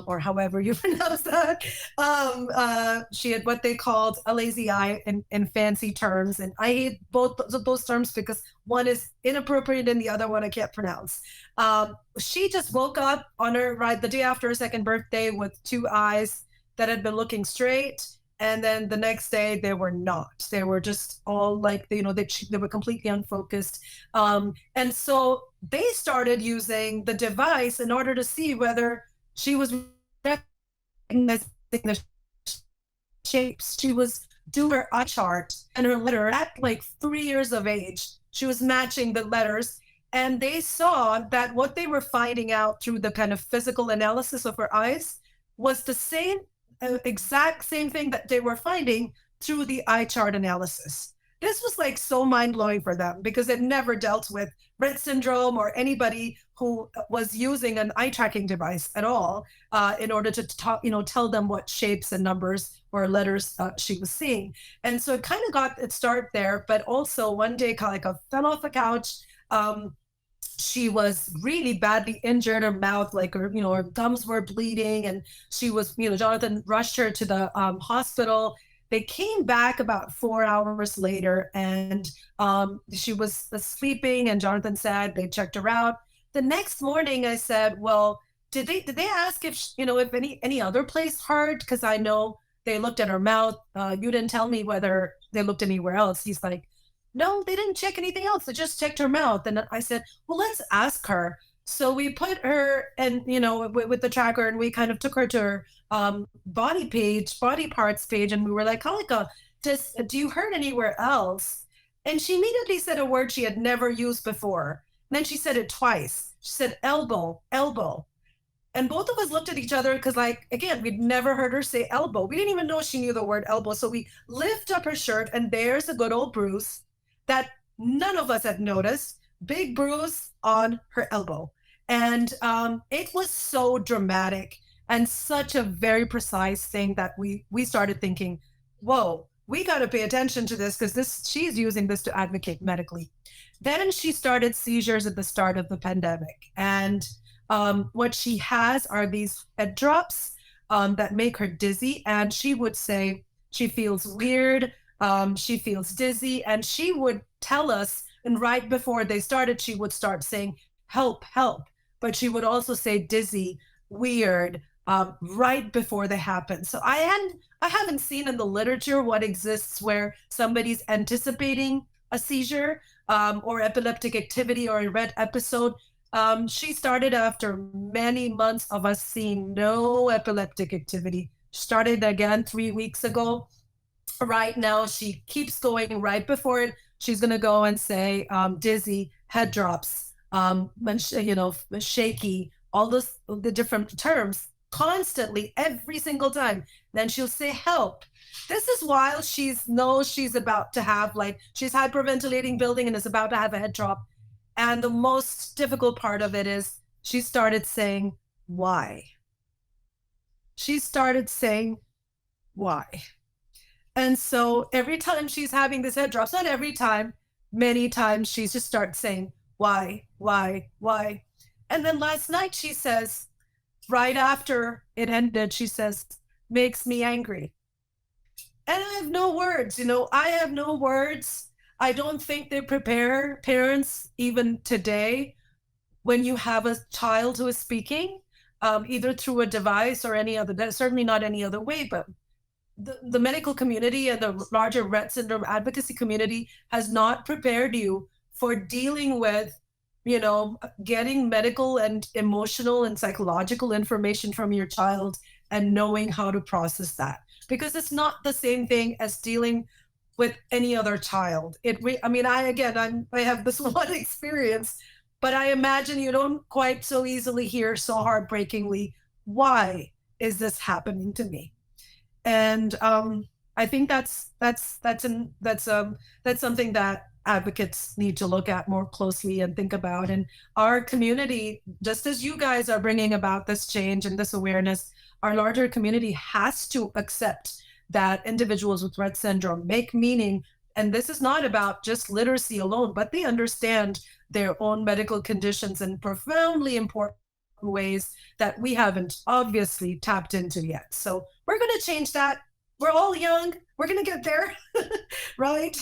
[SPEAKER 4] or however you pronounce that. She had what they called a lazy eye in fancy terms. And I hate both of those terms because one is inappropriate and the other one I can't pronounce. She just woke up on the day after her second birthday with two eyes that had been looking straight. And then the next day they were not. They were just all like, they were completely unfocused. And so they started using the device in order to see whether She was recognizing the shapes. She was doing her eye chart and her letter at like 3 years of age. She was matching the letters. And they saw that what they were finding out through the kind of physical analysis of her eyes was the same, exact same thing that they were finding through the eye chart analysis. This was like so mind-blowing for them because it never dealt with Rett syndrome or anybody who was using an eye tracking device at all in order to talk, tell them what shapes and numbers or letters she was seeing. And so it kind of got its start there. But also one day, like I fell off the couch. She was really badly injured. Her mouth, like her gums were bleeding, and she was, Jonathan rushed her to the hospital. They came back about 4 hours later, and she was sleeping. And Jonathan said they checked her out. The next morning, I said, "Well, did they ask if if any other place hurt? Because I know they looked at her mouth. You didn't tell me whether they looked anywhere else." He's like, "No, they didn't check anything else. They just checked her mouth." And I said, "Well, let's ask her." So we put her and with the tracker, and we kind of took her to her body parts page, and we were like, "Kalika, do you hurt anywhere else?" And she immediately said a word she had never used before. And then she said it twice. She said elbow, elbow. And both of us looked at each other because, like, again, we'd never heard her say elbow. We didn't even know she knew the word elbow. So we lift up her shirt, and there's a good old bruise that none of us had noticed. Big bruise on her elbow. And it was so dramatic and such a very precise thing that we started thinking, whoa, we got to pay attention to this because she's using this to advocate medically. Then she started seizures at the start of the pandemic. And what she has are these head drops that make her dizzy. And she would say she feels weird, she feels dizzy, and she would tell us, and right before they started, she would start saying, "Help, help." But she would also say dizzy, weird, right before they happen. So I haven't seen in the literature what exists where somebody's anticipating a seizure or epileptic activity or a Rett episode. She started after many months of us seeing no epileptic activity. Started again 3 weeks ago. Right now, she keeps going. Right before it, she's going to go and say dizzy, head drops, shaky, all the different terms constantly every single time. Then she'll say help. This is while she knows she's about to have, she's hyperventilating, building, and is about to have a head drop. And the most difficult part of it is she started saying why. She started saying why. And so every time she's having this head drops, not every time, many times, she just starts saying why. And then last night she says, right after it ended, she says, "Makes me angry." And I have no words, I have no words. I don't think they prepare parents even today when you have a child who is speaking, either through a device or any other, certainly not any other way, but the medical community and the larger Rett syndrome advocacy community has not prepared you for dealing with, getting medical and emotional and psychological information from your child and knowing how to process that. Because it's not the same thing as dealing with any other child. I have this one experience, but I imagine you don't quite so easily hear so heartbreakingly, why is this happening to me? And I think that's something that advocates need to look at more closely and think about. And our community, just as you guys are bringing about this change and this awareness, our larger community has to accept that individuals with Rett syndrome make meaning. And this is not about just literacy alone, but they understand their own medical conditions in profoundly important ways that we haven't obviously tapped into yet. So we're going to change that. We're all young. we're going to get there. Right?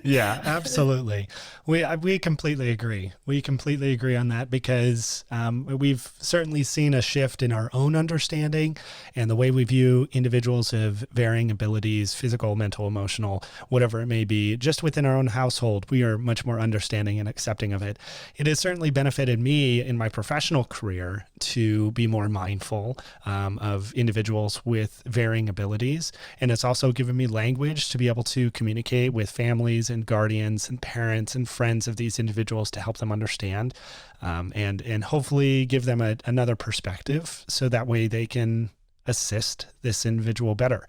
[SPEAKER 1] Yeah, absolutely. We completely agree. We completely agree on that because we've certainly seen a shift in our own understanding and the way we view individuals of varying abilities, physical, mental, emotional, whatever it may be. Just within our own household, we are much more understanding and accepting of it. It has certainly benefited me in my professional career to be more mindful of individuals with varying abilities. And it's also given me language to be able to communicate with families and guardians and parents and friends of these individuals to help them understand and hopefully give them another perspective so that way they can assist this individual better.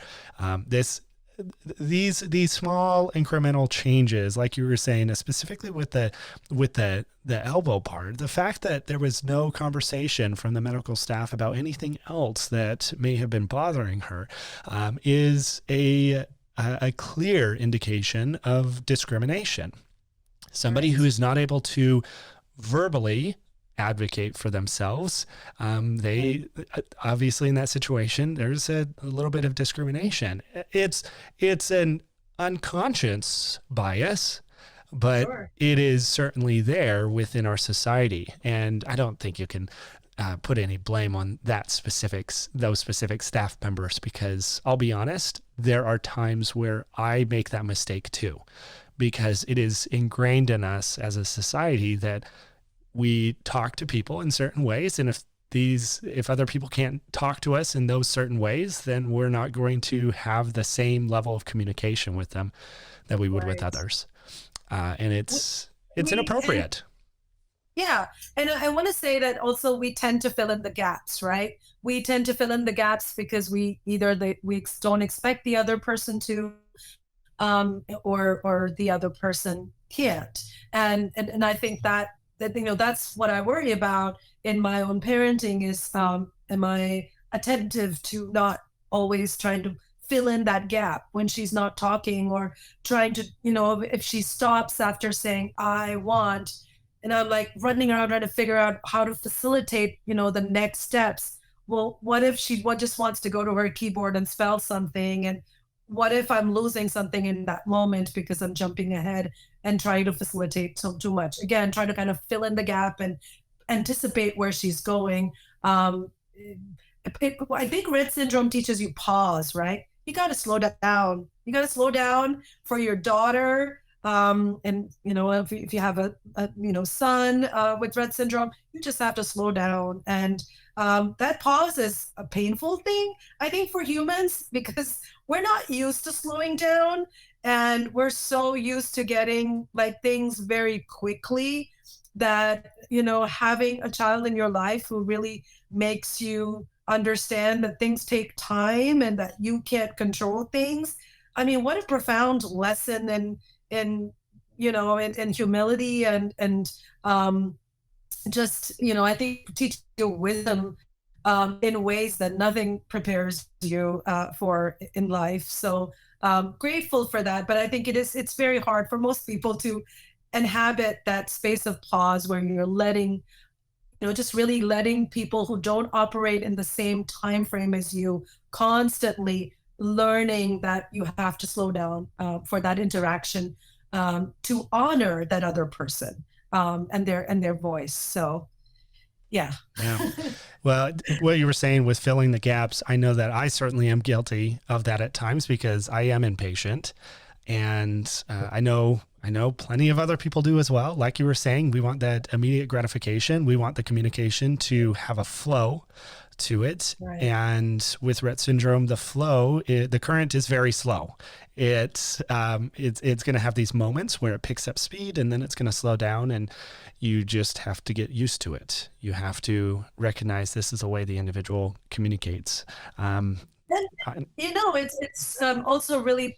[SPEAKER 1] These small incremental changes, like you were saying, specifically with the elbow part, the fact that there was no conversation from the medical staff about anything else that may have been bothering her is a clear indication of discrimination. Somebody who is not able to verbally advocate for themselves, they obviously in that situation, there's a little bit of discrimination. It's an unconscious bias, but it is certainly there within our society. And I don't think you can put any blame on those specific staff members, because I'll be honest, there are times where I make that mistake too, because it is ingrained in us as a society that we talk to people in certain ways. And if other people can't talk to us in those certain ways, then we're not going to have the same level of communication with them that we would with others. And it's inappropriate.
[SPEAKER 4] Yeah. And I want to say that also we tend to fill in the gaps, right? We tend to fill in the gaps because we don't expect the other person to, or the other person can't. And I think that that's what I worry about in my own parenting is, am I attentive to not always trying to fill in that gap when she's not talking, or trying to, if she stops after saying, I want, and I'm like running around trying to figure out how to facilitate, the next steps. Well, what if she just wants to go to her keyboard and spell something? And what if I'm losing something in that moment because I'm jumping ahead and trying to facilitate too much? Again, trying to kind of fill in the gap and anticipate where she's going. I think Rett syndrome teaches you pause, right? You got to slow down. You got to slow down for your daughter. And if you have a son with Rett syndrome, you just have to slow down. And that pause is a painful thing, I think, for humans, because we're not used to slowing down, and we're so used to getting like things very quickly that, having a child in your life who really makes you understand that things take time and that you can't control things. I mean, what a profound lesson in humility and just, I think teach you wisdom in ways that nothing prepares you for in life. So grateful for that. But I think it's very hard for most people to inhabit that space of pause where you're letting, just really letting people who don't operate in the same time frame as you constantly learning that you have to slow down for that interaction, to honor that other person and their voice. So yeah.
[SPEAKER 1] Well, what you were saying with filling the gaps, I know that I certainly am guilty of that at times because I am impatient, and I know plenty of other people do as well. Like you were saying, we want that immediate gratification. We want the communication to have a flow to it. Right. And with Rett syndrome, the current is very slow. It's going to have these moments where it picks up speed and then it's going to slow down, and you just have to get used to it. You have to recognize this is the way the individual communicates.
[SPEAKER 4] It's also really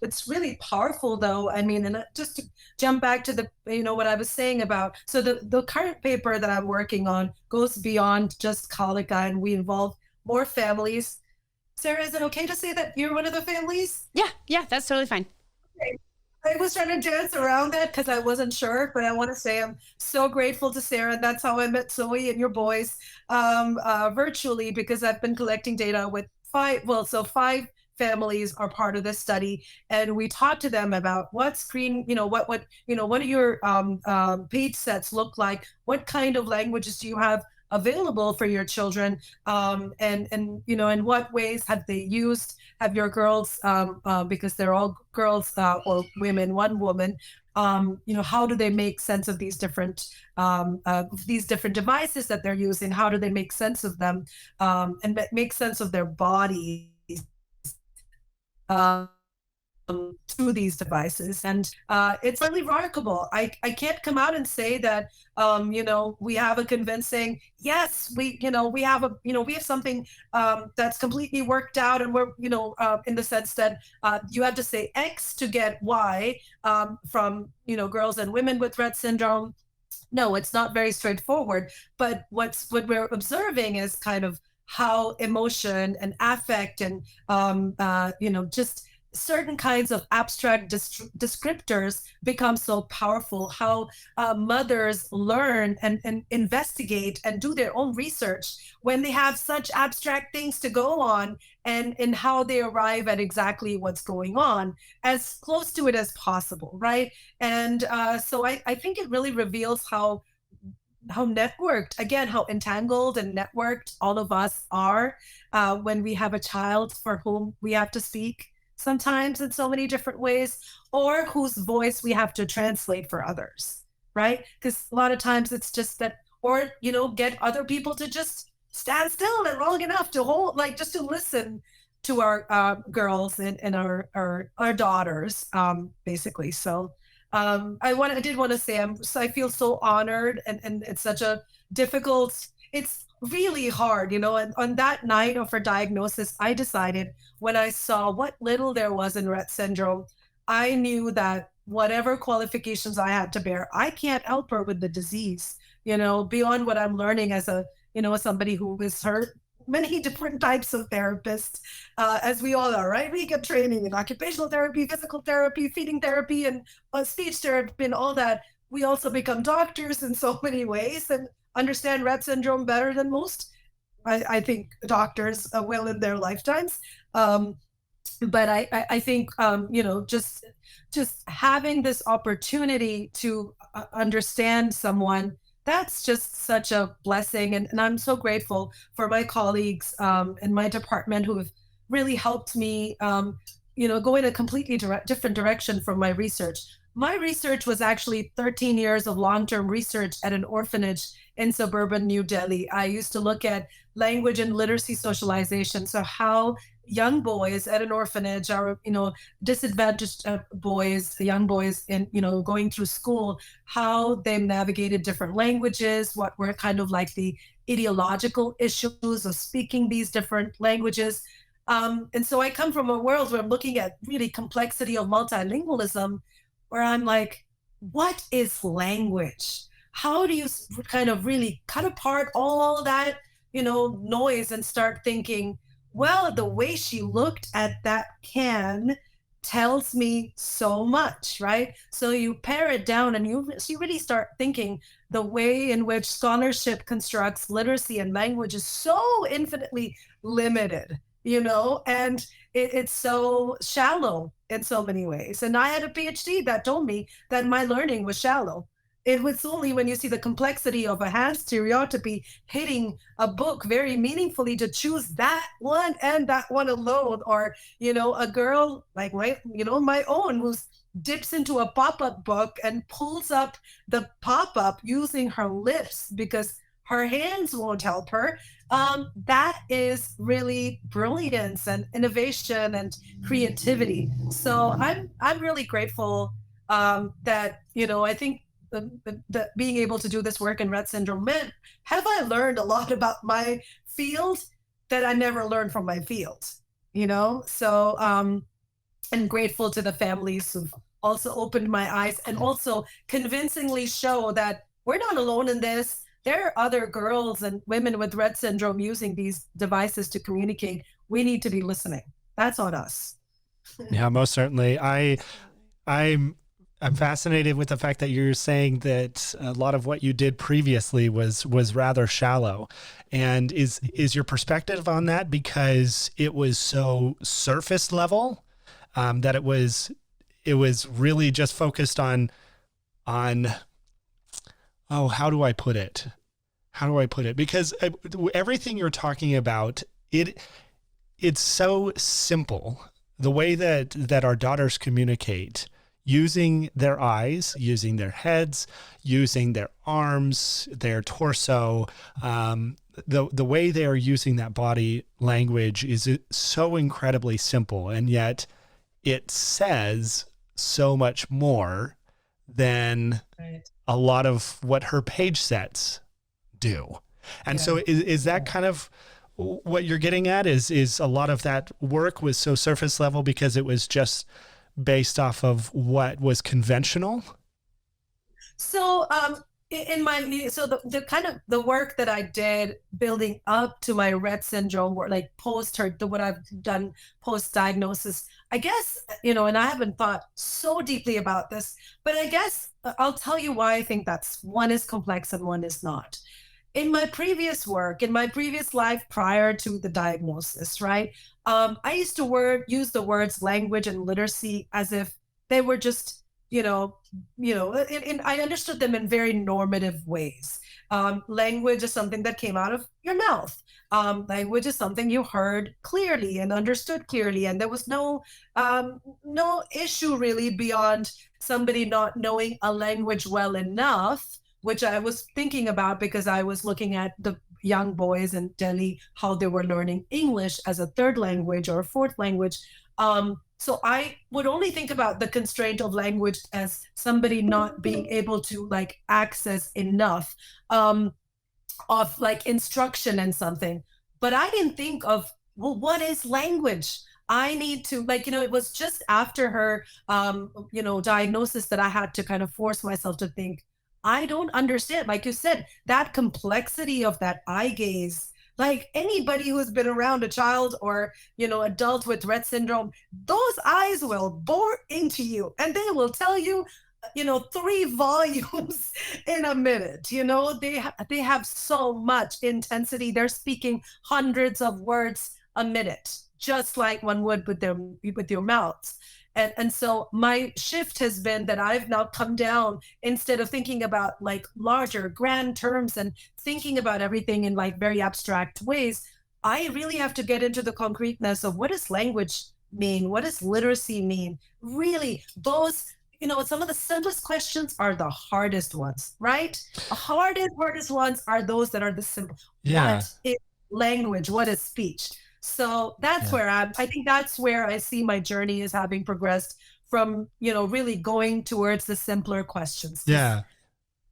[SPEAKER 4] powerful though. I mean, and just to jump back to what I was saying about, so the current paper that I'm working on goes beyond just colic, and we involve more families. Sarah, is it okay to say that you're one of the families?
[SPEAKER 5] Yeah, that's totally fine.
[SPEAKER 4] Okay. I was trying to dance around that because I wasn't sure, but I want to say I'm so grateful to Sarah. That's how I met Zoe and your boys virtually, because I've been collecting data with five families are part of this study, and we talk to them about what screen, what do your page sets look like? What kind of languages do you have available for your children? And in what ways have your girls, because they're all girls or women, one woman, how do they make sense of these different devices that they're using? How do they make sense of them, and make sense of their bodies to these devices? And it's really remarkable. I can't come out and say that we have a convincing, yes, we have something that's completely worked out, and we're in the sense that you have to say X to get Y from girls and women with Rett syndrome. No, it's not very straightforward. But what we're observing is kind of how emotion and affect and just certain kinds of abstract descriptors become so powerful, how mothers learn and investigate and do their own research when they have such abstract things to go on, and how they arrive at exactly what's going on as close to it as possible, right? And so I think it really reveals how networked, again, how entangled and networked all of us are when we have a child for whom we have to speak sometimes in so many different ways, or whose voice we have to translate for others, right? Because a lot of times it's just that, or get other people to just stand still and long enough to hold, like, just to listen to our girls and our daughters, basically. So I did want to say I feel so honored, and it's such a difficult, it's really hard, and on that night of her diagnosis, I decided, when I saw what little there was in Rett syndrome, I knew that whatever qualifications I had to bear, I can't help her with the disease, beyond what I'm learning as somebody who has heard many different types of therapists, as we all are, right? We get training in occupational therapy, physical therapy, feeding therapy, and speech therapy, and all that. We also become doctors in so many ways and understand Rett syndrome better than most, I think, doctors will in their lifetimes. But I think, just having this opportunity to understand someone, that's just such a blessing. And I'm so grateful for my colleagues in my department who have really helped me, go in a completely different direction from my research. My research was actually 13 years of long-term research at an orphanage in suburban New Delhi. I used to look at language and literacy socialization. So how young boys at an orphanage are, disadvantaged young boys in, going through school, how they navigated different languages, what were kind of like the ideological issues of speaking these different languages. And so I come from a world where I'm looking at really complexity of multilingualism, where I'm like, what is language? How do you kind of really cut apart all that, noise and start thinking, well, the way she looked at that can tells me so much, right? So you pare it down and you really start thinking the way in which scholarship constructs literacy and language is so infinitely limited, and it's so shallow in so many ways. And I had a PhD that told me that my learning was shallow. It was only when you see the complexity of a hand stereotypy hitting a book very meaningfully to choose that one and that one alone, or, a girl like my own, who dips into a pop-up book and pulls up the pop-up using her lips because her hands won't help her. That is really brilliance and innovation and creativity. So I'm really grateful that, I think that being able to do this work in Rett syndrome meant, have I learned a lot about my field that I never learned from my field, So I'm grateful to the families who've also opened my eyes and also convincingly show that we're not alone in this. There are other girls and women with Rett syndrome using these devices to communicate. We need to be listening. That's on us.
[SPEAKER 1] Yeah, most certainly. I'm I'm fascinated with the fact that you're saying that a lot of what you did previously was rather shallow. And is your perspective on that because it was so surface level, that it was really just focused on oh, how do I put it? Because everything you're talking about, it's so simple. The way that our daughters communicate, using their eyes, using their heads, using their arms, their torso, the way they are using that body language is so incredibly simple, and yet it says so much more than a lot of what her page sets do. And so is that kind of what you're getting at, is a lot of that work was so surface level because it was just based off of what was conventional?
[SPEAKER 4] So in my, so the kind of the work that I did building up to my Rett syndrome, or like what I've done post diagnosis, I guess, and I haven't thought so deeply about this, but I guess I'll tell you why I think that's one is complex and one is not. In my previous work, in my previous life prior to the diagnosis, right? I used to use the words language and literacy as if they were just, and I understood them in very normative ways. Language is something that came out of your mouth. Language is something you heard clearly and understood clearly, and there was no issue really beyond somebody not knowing a language well enough, which I was thinking about because I was looking at the young boys in Delhi, how they were learning English as a third language or a fourth language. So I would only think about the constraint of language as somebody not being able to like access enough of like instruction and something. But I didn't think of, well, what is language? I need to it was just after her, diagnosis that I had to kind of force myself to think, I don't understand. Like you said, that complexity of that eye gaze, like anybody who's been around a child or, adult with Rett syndrome, those eyes will bore into you and they will tell you, 3 volumes in a minute. They have so much intensity. They're speaking hundreds of words a minute, just like one would with your mouth. And so my shift has been that I've now come down, instead of thinking about like larger grand terms and thinking about everything in like very abstract ways, I really have to get into the concreteness of what does language mean? What does literacy mean? Really, those, some of the simplest questions are the hardest ones, right? The hardest ones are those that are the simple.
[SPEAKER 1] Yeah.
[SPEAKER 4] What is language? What is speech? So that's where I think that's where I see my journey as having progressed from, really going towards the simpler questions.
[SPEAKER 1] Yeah.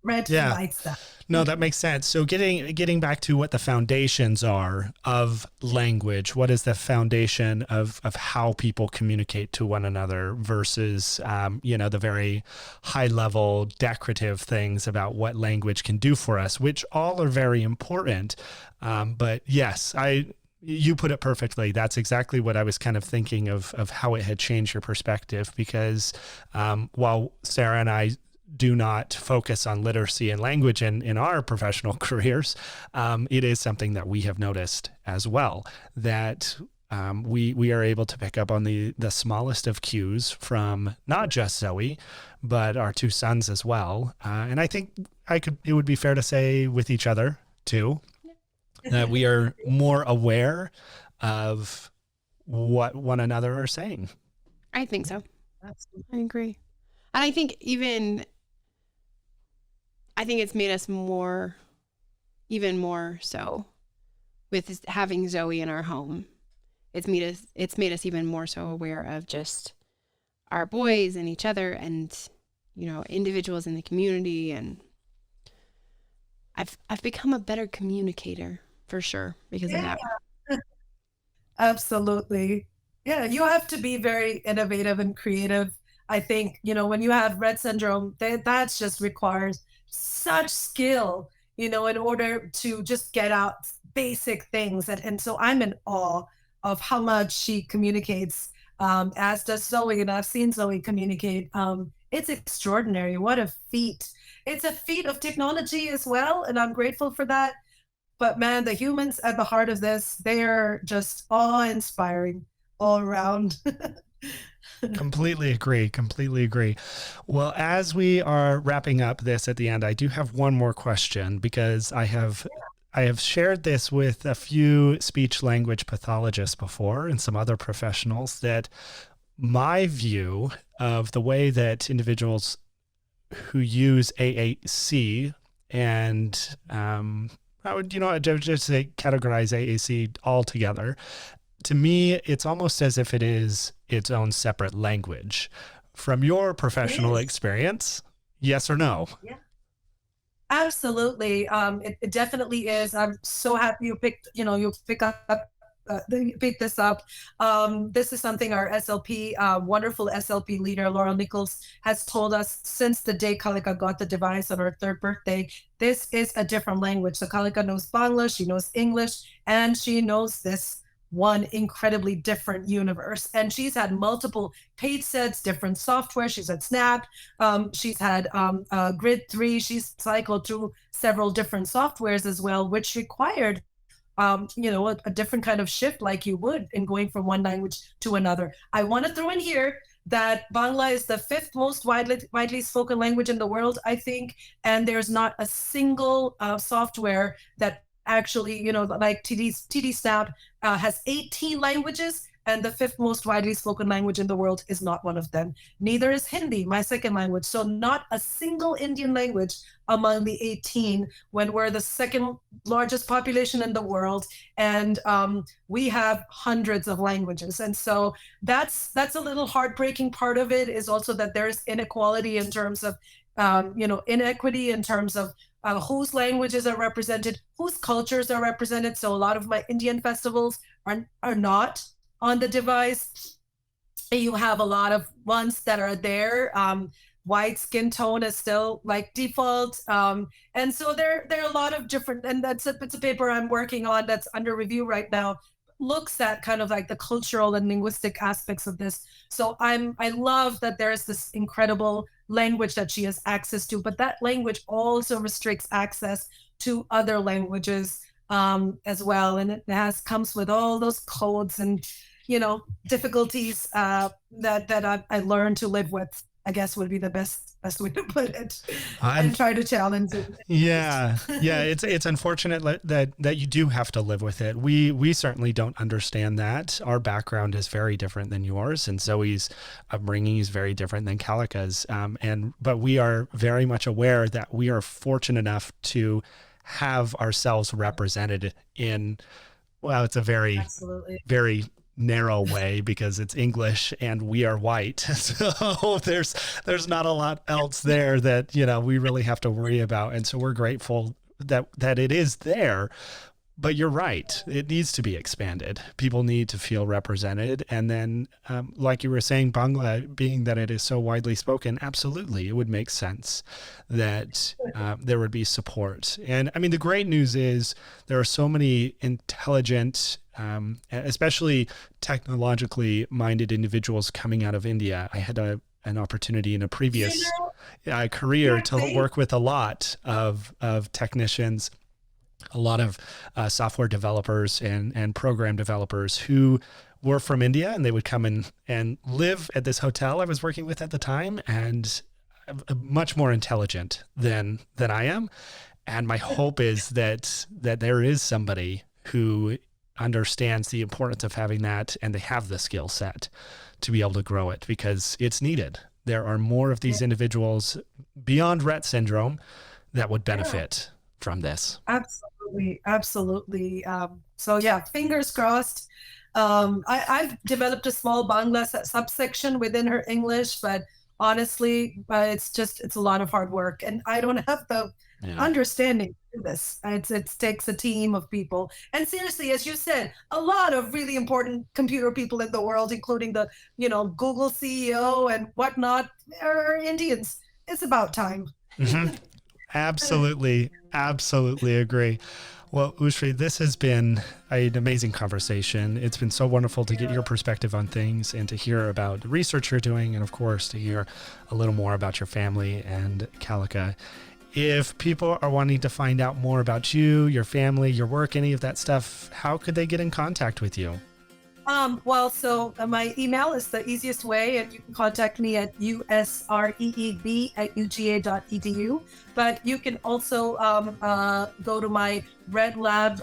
[SPEAKER 4] Rett likes that.
[SPEAKER 1] No, that makes sense. So getting back to what the foundations are of language, what is the foundation of how people communicate to one another versus, the very high level decorative things about what language can do for us, which all are very important. But yes, you put it perfectly. That's exactly what I was kind of thinking of how it had changed your perspective, because while Sarah and I do not focus on literacy and language in our professional careers, it is something that we have noticed as well, that we are able to pick up on the smallest of cues from not just Zoe, but our 2 sons as well. And I think it would be fair to say with each other too, that we are more aware of what one another are saying.
[SPEAKER 5] I think so.
[SPEAKER 4] Absolutely.
[SPEAKER 5] I agree. And I think it's made us even more so with having Zoe in our home. It's made us even more so aware of just our boys and each other and, individuals in the community. And I've become a better communicator for sure because of that.
[SPEAKER 4] Absolutely. Yeah, you have to be very innovative and creative. I think, when you have Rett syndrome, that just requires such skill, in order to just get out basic things. And so I'm in awe of how much she communicates as does Zoe, and I've seen Zoe communicate. It's extraordinary. What a feat. It's a feat of technology as well, and I'm grateful for that. But man, the humans at the heart of this, they are just awe-inspiring all around.
[SPEAKER 1] Completely agree. Completely agree. Well, as we are wrapping up this at the end, I do have one more question because I have shared this with a few speech language pathologists before and some other professionals that my view of the way that individuals who use AAC and I would just say categorize AAC altogether. To me, it's almost as if it is its own separate language. From your professional experience, yes or no?
[SPEAKER 4] Yeah. Absolutely. It definitely is. I'm so happy you picked this up. This is something our SLP, wonderful SLP leader, Laura Nichols, has told us since the day Kalika got the device on her 3rd birthday. This is a different language. So Kalika knows Bangla, she knows English, and she knows this one incredibly different universe. And she's had multiple page sets, different software. She's had Snap. She's had Grid 3. She's cycled through several different softwares as well, which required a different kind of shift like you would in going from one language to another. I want to throw in here that Bangla is the 5th most widely spoken language in the world, I think. And there's not a single software that actually, like TD Snap has 18 languages, and the 5th most widely spoken language in the world is not one of them. Neither is Hindi, my 2nd language. So not a single Indian language among the 18 when we're the 2nd largest population in the world. And we have hundreds of languages. And so that's a little heartbreaking part of it, is also that there's inequality in terms of, inequity in terms of whose languages are represented, whose cultures are represented. So a lot of my Indian festivals are not on the device. You have a lot of ones that are there. White skin tone is still like default. And so there are a lot of different, and it's a paper I'm working on that's under review right now, looks at kind of like the cultural and linguistic aspects of this. So I love that there's this incredible language that she has access to, but that language also restricts access to other languages as well. And it comes with all those codes and, difficulties that I learned to live with, I guess would be the best way to put it, and try to challenge it.
[SPEAKER 1] Yeah. It's unfortunate that you do have to live with it. We certainly don't understand that. Our background is very different than yours, and Zoe's upbringing is very different than Kalika's. But we are very much aware that we are fortunate enough to have ourselves represented in, well, it's a very, very narrow way because it's English and we are white. So there's not a lot else there that, we really have to worry about. And so we're grateful that it is there. But you're right. It needs to be expanded. People need to feel represented. And then, like you were saying, Bangla, being that it is so widely spoken, absolutely, it would make sense that there would be support. And I mean, the great news is there are so many intelligent, especially technologically minded individuals coming out of India. I had an opportunity in a previous career to work with a lot of technicians, a lot of software developers and program developers who were from India, and they would come in and live at this hotel I was working with at the time, and much more intelligent than I am. And my hope is that there is somebody who understands the importance of having that, and they have the skill set to be able to grow it, because it's needed. There are more of these individuals beyond Rett syndrome that would benefit from this.
[SPEAKER 4] Absolutely. So yeah, fingers crossed. I've developed a small Bangla subsection within her English, but honestly, it's a lot of hard work, and I don't have the understanding to do this. It takes a team of people, and seriously, as you said, a lot of really important computer people in the world, including the Google CEO and whatnot, are Indians. It's about time.
[SPEAKER 1] Mm-hmm. Absolutely agree. Well, Usree, this has been an amazing conversation. It's been so wonderful to get your perspective on things and to hear about the research you're doing, and of course, to hear a little more about your family and Calica. If people are wanting to find out more about you, your family, your work, any of that stuff, how could they get in contact with you?
[SPEAKER 4] So my email is the easiest way, and you can contact me at usreeb@uga.edu. But you can also go to my Red Lab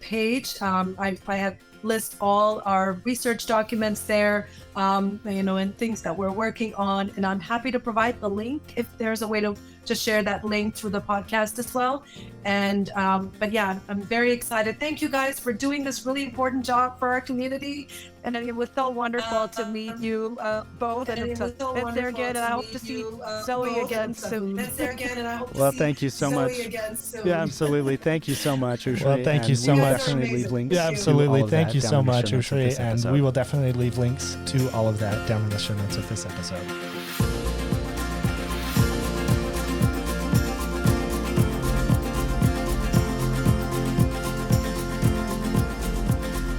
[SPEAKER 4] page. I have list all our research documents there, and things that we're working on. And I'm happy to provide the link if there's a way to just share that link through the podcast as well. And but yeah, I'm very excited. Thank you guys for doing this really important job for our community.
[SPEAKER 6] And it was so wonderful to meet you both. And it's there again. And I hope to see Zoe again soon.
[SPEAKER 1] Well, thank you so much. Yeah, absolutely. Thank you so much, Usree.
[SPEAKER 7] Well, thank you so much.
[SPEAKER 1] Definitely leave links.
[SPEAKER 7] Yeah, absolutely. Thank you so much,
[SPEAKER 1] Usree.
[SPEAKER 7] And we will definitely leave links to all of that down in the show notes of this episode.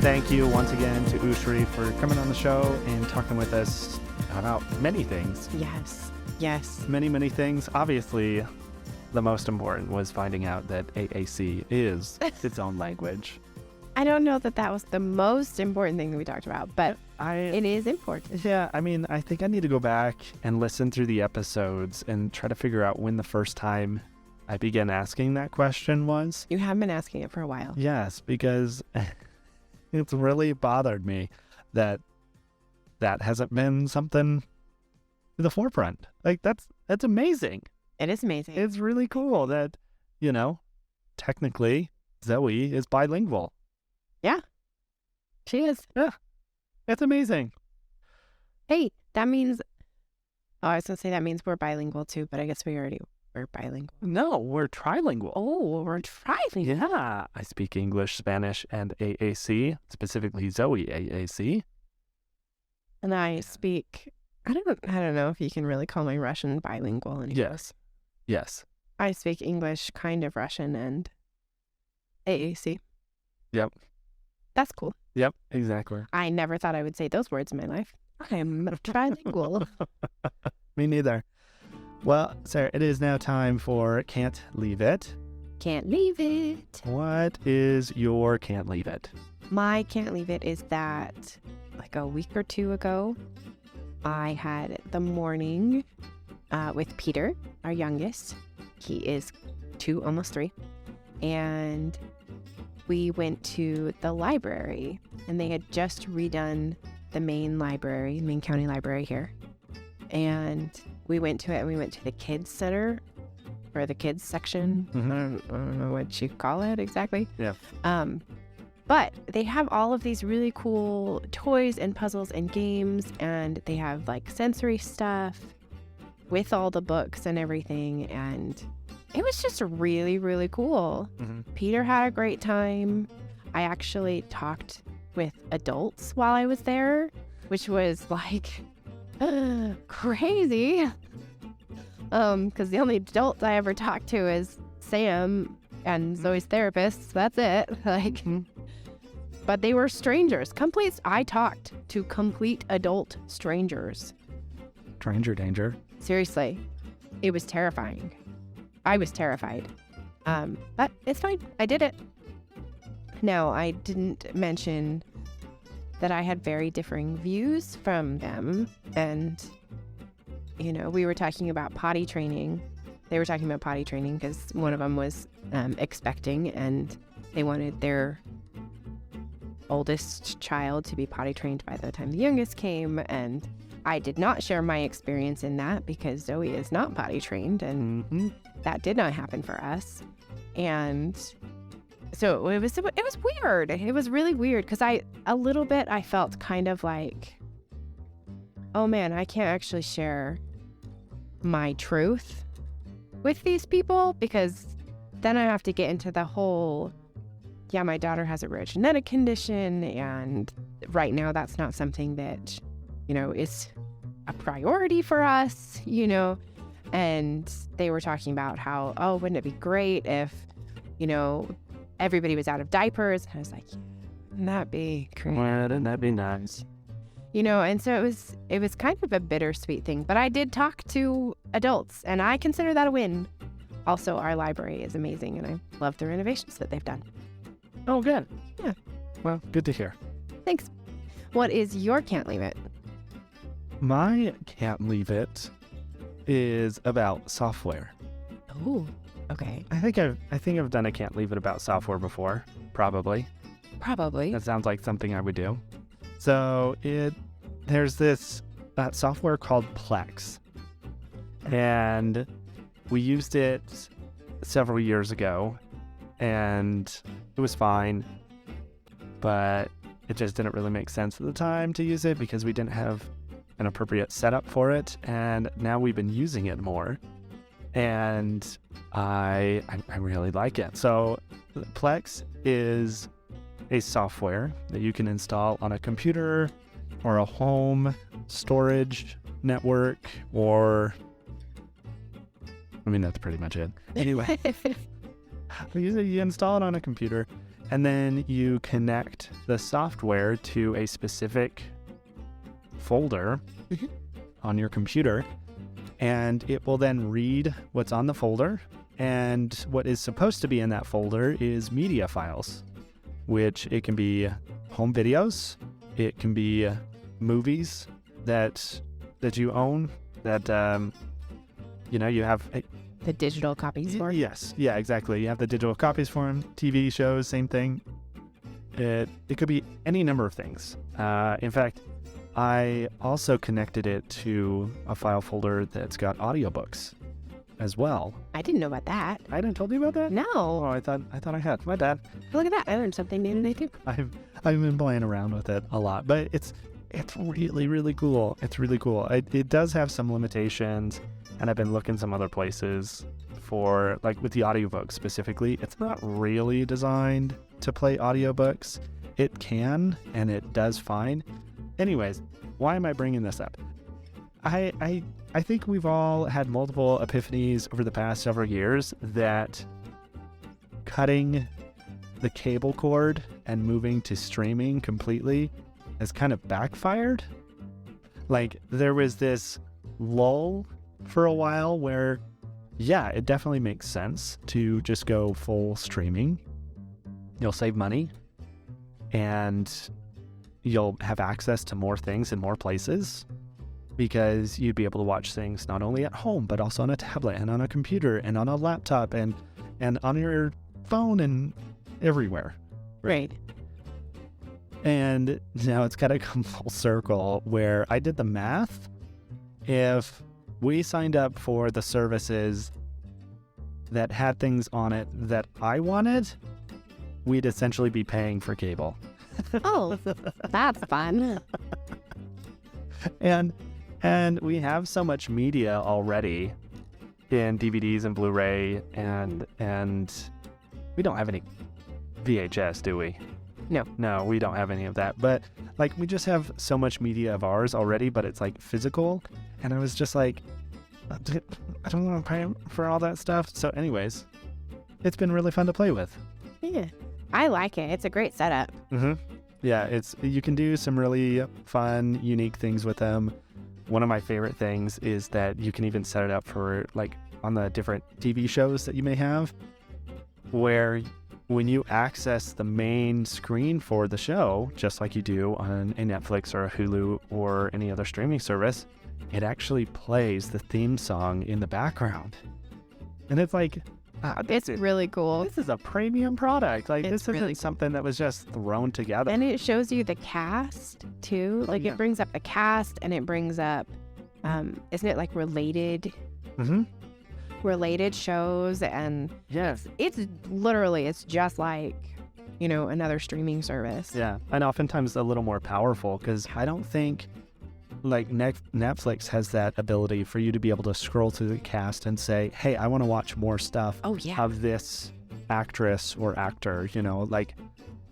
[SPEAKER 1] Thank you once again to Usree for coming on the show and talking with us about many things.
[SPEAKER 2] Yes.
[SPEAKER 1] Many things. Obviously, the most important was finding out that AAC is its own language.
[SPEAKER 2] I don't know that was the most important thing that we talked about, but it is important.
[SPEAKER 1] Yeah, I mean, I think I need to go back and listen through the episodes and try to figure out when the first time I began asking that question was.
[SPEAKER 2] You have been asking it for a while.
[SPEAKER 1] Yes, because it's really bothered me that hasn't been something to the forefront. Like, that's amazing.
[SPEAKER 2] It is amazing.
[SPEAKER 1] It's really cool that, technically Zoe is bilingual.
[SPEAKER 2] Yeah, she is.
[SPEAKER 1] Yeah, it's amazing.
[SPEAKER 2] Hey, that means, I was going to say that means we're bilingual too, but I guess we're bilingual.
[SPEAKER 1] No, we're trilingual.
[SPEAKER 2] Oh, we're trilingual.
[SPEAKER 1] Yeah, I speak English, Spanish, and AAC, specifically Zoe AAC.
[SPEAKER 2] And I speak, I don't know if you can really call my Russian bilingual anymore.
[SPEAKER 1] Yes.
[SPEAKER 2] I speak English, kind of Russian, and AAC.
[SPEAKER 1] Yep.
[SPEAKER 2] That's cool.
[SPEAKER 1] Yep, exactly.
[SPEAKER 2] I never thought I would say those words in my life. I am trilingual.
[SPEAKER 1] Me neither. Well, Sarah, it is now time for Can't Leave It.
[SPEAKER 2] Can't leave it.
[SPEAKER 1] What is your Can't Leave It?
[SPEAKER 2] My Can't Leave It is that, like a week or two ago, I had the morning with Peter, our youngest. He is 2, almost 3. And we went to the library, and they had just redone the main county library here. And we went to it, and we went to the kids center, or the kids section.
[SPEAKER 1] Mm-hmm.
[SPEAKER 2] I don't know what you call it exactly.
[SPEAKER 1] Yeah.
[SPEAKER 2] But they have all of these really cool toys and puzzles and games, and they have like sensory stuff with all the books and everything. And it was just really, really cool.
[SPEAKER 1] Mm-hmm.
[SPEAKER 2] Peter had a great time. I actually talked with adults while I was there, which was like crazy. Because the only adult I ever talked to is Sam and Zoe's therapist. That's it. But they were strangers. I talked to complete adult strangers.
[SPEAKER 1] Stranger danger.
[SPEAKER 2] Seriously, it was terrifying. I was terrified. But it's fine. I did it. Now, I didn't mention that I had very differing views from them. And, we were talking about potty training. They were talking about potty training because one of them was expecting, and they wanted their oldest child to be potty trained by the time the youngest came. And I did not share my experience in that because Zoe is not potty trained, and that did not happen for us. And so it was weird. It was really weird because I felt kind of like, oh man, I can't actually share my truth with these people, because then I have to get into the whole, yeah, my daughter has a rare genetic condition, and right now that's not something that, is a priority for us, And they were talking about how, oh, wouldn't it be great if, everybody was out of diapers. And I was like, wouldn't that be great?
[SPEAKER 1] Wouldn't that be nice?
[SPEAKER 2] You know, and so it was kind of a bittersweet thing. But I did talk to adults, and I consider that a win. Also, our library is amazing, and I love the renovations that they've done.
[SPEAKER 1] Oh, good.
[SPEAKER 2] Yeah.
[SPEAKER 1] Well, good to hear.
[SPEAKER 2] Thanks. What is your Can't Leave It?
[SPEAKER 1] My Can't Leave It is about software.
[SPEAKER 2] Oh, okay.
[SPEAKER 1] I think I've done a Can't Leave It about software before. Probably.
[SPEAKER 2] Probably.
[SPEAKER 1] That sounds like something I would do. So there's this software called Plex, and we used it several years ago, and it was fine, but it just didn't really make sense at the time to use it because we didn't have an appropriate setup for it, and now we've been using it more, and I really like it. So Plex is a software that you can install on a computer or a home storage network, or I mean, that's pretty much it. Anyway, you install it on a computer, and then you connect the software to a specific folder on your computer, and it will then read what's on the folder, and what is supposed to be in that folder is media files, which it can be home videos, it can be movies that you own, that you have
[SPEAKER 2] The digital copies for?
[SPEAKER 1] Yes, yeah, exactly. You have the digital copies for them. TV shows, same thing. It could be any number of things. In fact, I also connected it to a file folder that's got audiobooks as well.
[SPEAKER 2] I didn't know about that.
[SPEAKER 1] I hadn't told you about that?
[SPEAKER 2] No.
[SPEAKER 1] Oh, I thought I had. My bad.
[SPEAKER 2] Look at that. I learned something new today too.
[SPEAKER 1] I've been playing around with it a lot, but it's really, really cool. It's really cool. It does have some limitations, and I've been looking some other places for, like with the audiobook specifically, it's not really designed to play audiobooks. It can, and it does fine. Anyways, why am I bringing this up? I think we've all had multiple epiphanies over the past several years that cutting the cable cord and moving to streaming completely has kind of backfired. Like, there was this lull for a while where, yeah, it definitely makes sense to just go full streaming. You'll save money, and you'll have access to more things in more places, because you'd be able to watch things not only at home, but also on a tablet and on a computer and on a laptop and on your phone and everywhere.
[SPEAKER 2] Right.
[SPEAKER 1] And now it's kind of come full circle where I did the math. If we signed up for the services that had things on it that I wanted, we'd essentially be paying for cable.
[SPEAKER 2] Oh, that's fun.
[SPEAKER 1] And we have so much media already in DVDs and Blu-ray, and we don't have any VHS, do we? No, we don't have any of that. But like, we just have so much media of ours already, but it's like physical. And I was just like, I don't want to pay for all that stuff. So anyways, it's been really fun to play with.
[SPEAKER 2] Yeah, I like it. It's a great setup.
[SPEAKER 1] Mm-hmm. Yeah, you can do some really fun, unique things with them. One of my favorite things is that you can even set it up for, like, on the different TV shows that you may have, where when you access the main screen for the show, just like you do on a Netflix or a Hulu or any other streaming service, it actually plays the theme song in the background. And it's like,
[SPEAKER 2] It's really cool.
[SPEAKER 1] This is a premium product. Like,
[SPEAKER 2] It's
[SPEAKER 1] this isn't
[SPEAKER 2] really
[SPEAKER 1] something that was just thrown together.
[SPEAKER 2] And it shows you the cast too. Like,
[SPEAKER 1] yeah.
[SPEAKER 2] it brings up the cast, and it brings up, isn't it like related shows? And
[SPEAKER 1] Yes.
[SPEAKER 2] it's just like, another streaming service.
[SPEAKER 1] Yeah. And oftentimes a little more powerful, because I don't think like Netflix has that ability for you to be able to scroll through the cast and say, hey, I want to watch more stuff
[SPEAKER 2] Oh, yeah.
[SPEAKER 1] of this actress or actor, like.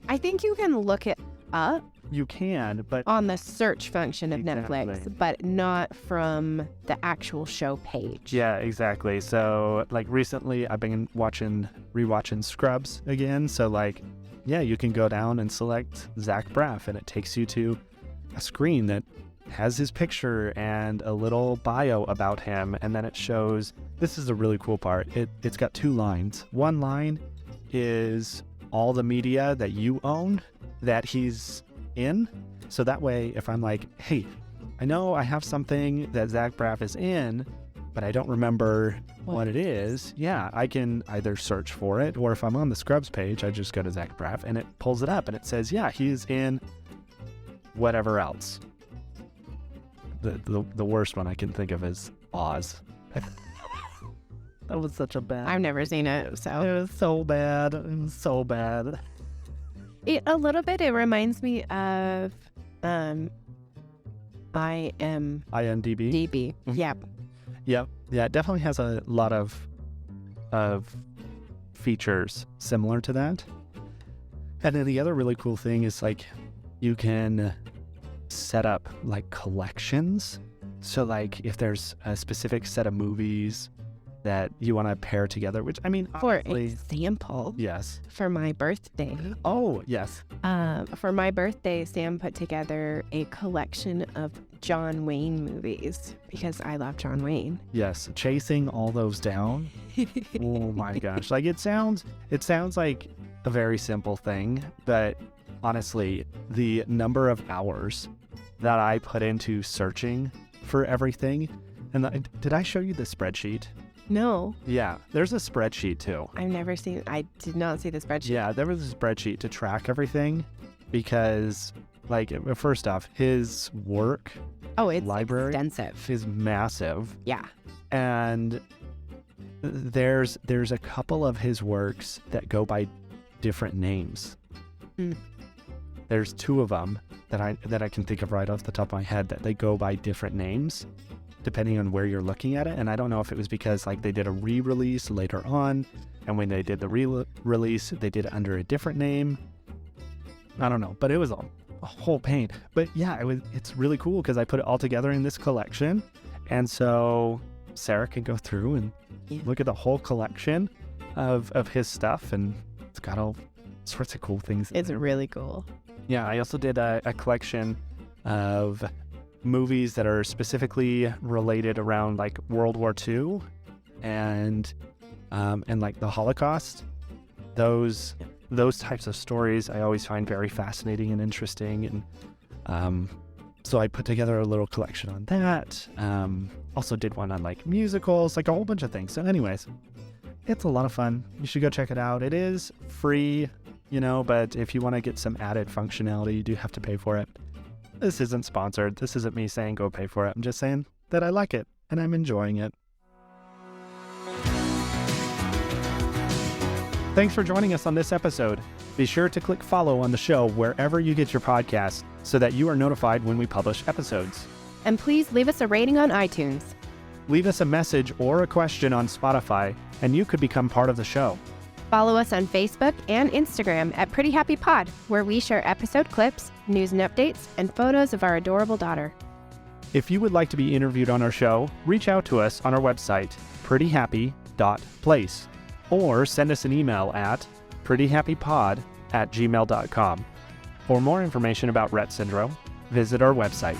[SPEAKER 2] I think you can look it up,
[SPEAKER 1] You can, but
[SPEAKER 2] on the search function of
[SPEAKER 1] Exactly.
[SPEAKER 2] Netflix, but not from the actual show page.
[SPEAKER 1] yeah, exactly. So like recently I've been rewatching Scrubs again. So like, yeah, you can go down and select Zach Braff and it takes you to a screen that has his picture and a little bio about him. And then it shows, this is the really cool part. It's got 2 lines. One line is all the media that you own that he's in. So that way, if I'm like, hey, I know I have something that Zach Braff is in, but I don't remember what it is. Yeah, I can either search for it, or if I'm on the Scrubs page, I just go to Zach Braff and it pulls it up and it says, yeah, he's in whatever else. The worst one I can think of is Oz. That was such a bad.
[SPEAKER 2] I've never seen it, so
[SPEAKER 1] It was so bad. It was so bad.
[SPEAKER 2] a little bit. It reminds me of IMDb.
[SPEAKER 1] IMDb.
[SPEAKER 2] Yeah.
[SPEAKER 1] Yep. Yeah, it definitely has a lot of features similar to that. And then the other really cool thing is like you can set up like collections. So like if there's a specific set of movies that you want to pair together, which I mean,
[SPEAKER 2] For
[SPEAKER 1] obviously,
[SPEAKER 2] example,
[SPEAKER 1] yes.
[SPEAKER 2] for my birthday,
[SPEAKER 1] Oh, yes.
[SPEAKER 2] Sam put together a collection of John Wayne movies because I love John Wayne.
[SPEAKER 1] Yes. Chasing all those down. Oh my gosh. Like it sounds like a very simple thing, but honestly, the number of hours that I put into searching for everything, and did I show you the spreadsheet?
[SPEAKER 2] No,
[SPEAKER 1] Yeah, there's a spreadsheet too.
[SPEAKER 2] I did not see the spreadsheet.
[SPEAKER 1] Yeah, there was a spreadsheet to track everything because, like, first off, his work
[SPEAKER 2] Oh, it's
[SPEAKER 1] library
[SPEAKER 2] extensive.
[SPEAKER 1] is massive,
[SPEAKER 2] Yeah.
[SPEAKER 1] and there's a couple of his works that go by different names.
[SPEAKER 2] Mm.
[SPEAKER 1] There's 2 of them that I can think of right off the top of my head that they go by different names depending on where you're looking at it. And I don't know if it was because like they did a re-release later on, and when they did the re-release, they did it under a different name. I don't know, but it was a whole pain. But yeah, it's really cool because I put it all together in this collection. And so Sarah can go through and look at the whole collection of his stuff, and it's got all sorts of cool things.
[SPEAKER 2] It's really cool.
[SPEAKER 1] Yeah, I also did a collection of movies that are specifically related around like World War II and like the Holocaust. Those types of stories I always find very fascinating and interesting, and so I put together a little collection on that. Also did one on like musicals, like a whole bunch of things. So anyways, it's a lot of fun. You should go check it out. It is free, but if you want to get some added functionality, you do have to pay for it. This isn't sponsored. This isn't me saying go pay for it. I'm just saying that I like it and I'm enjoying it. Thanks for joining us on this episode. Be sure to click follow on the show wherever you get your podcasts so that you are notified when we publish episodes.
[SPEAKER 2] And please leave us a rating on iTunes.
[SPEAKER 1] Leave us a message or a question on Spotify, and you could become part of the show.
[SPEAKER 2] Follow us on Facebook and Instagram at Pretty Happy Pod, where we share episode clips, news and updates, and photos of our adorable daughter.
[SPEAKER 1] If you would like to be interviewed on our show, reach out to us on our website, prettyhappy.place, or send us an email at prettyhappypod@gmail.com. For more information about Rett syndrome, visit our website,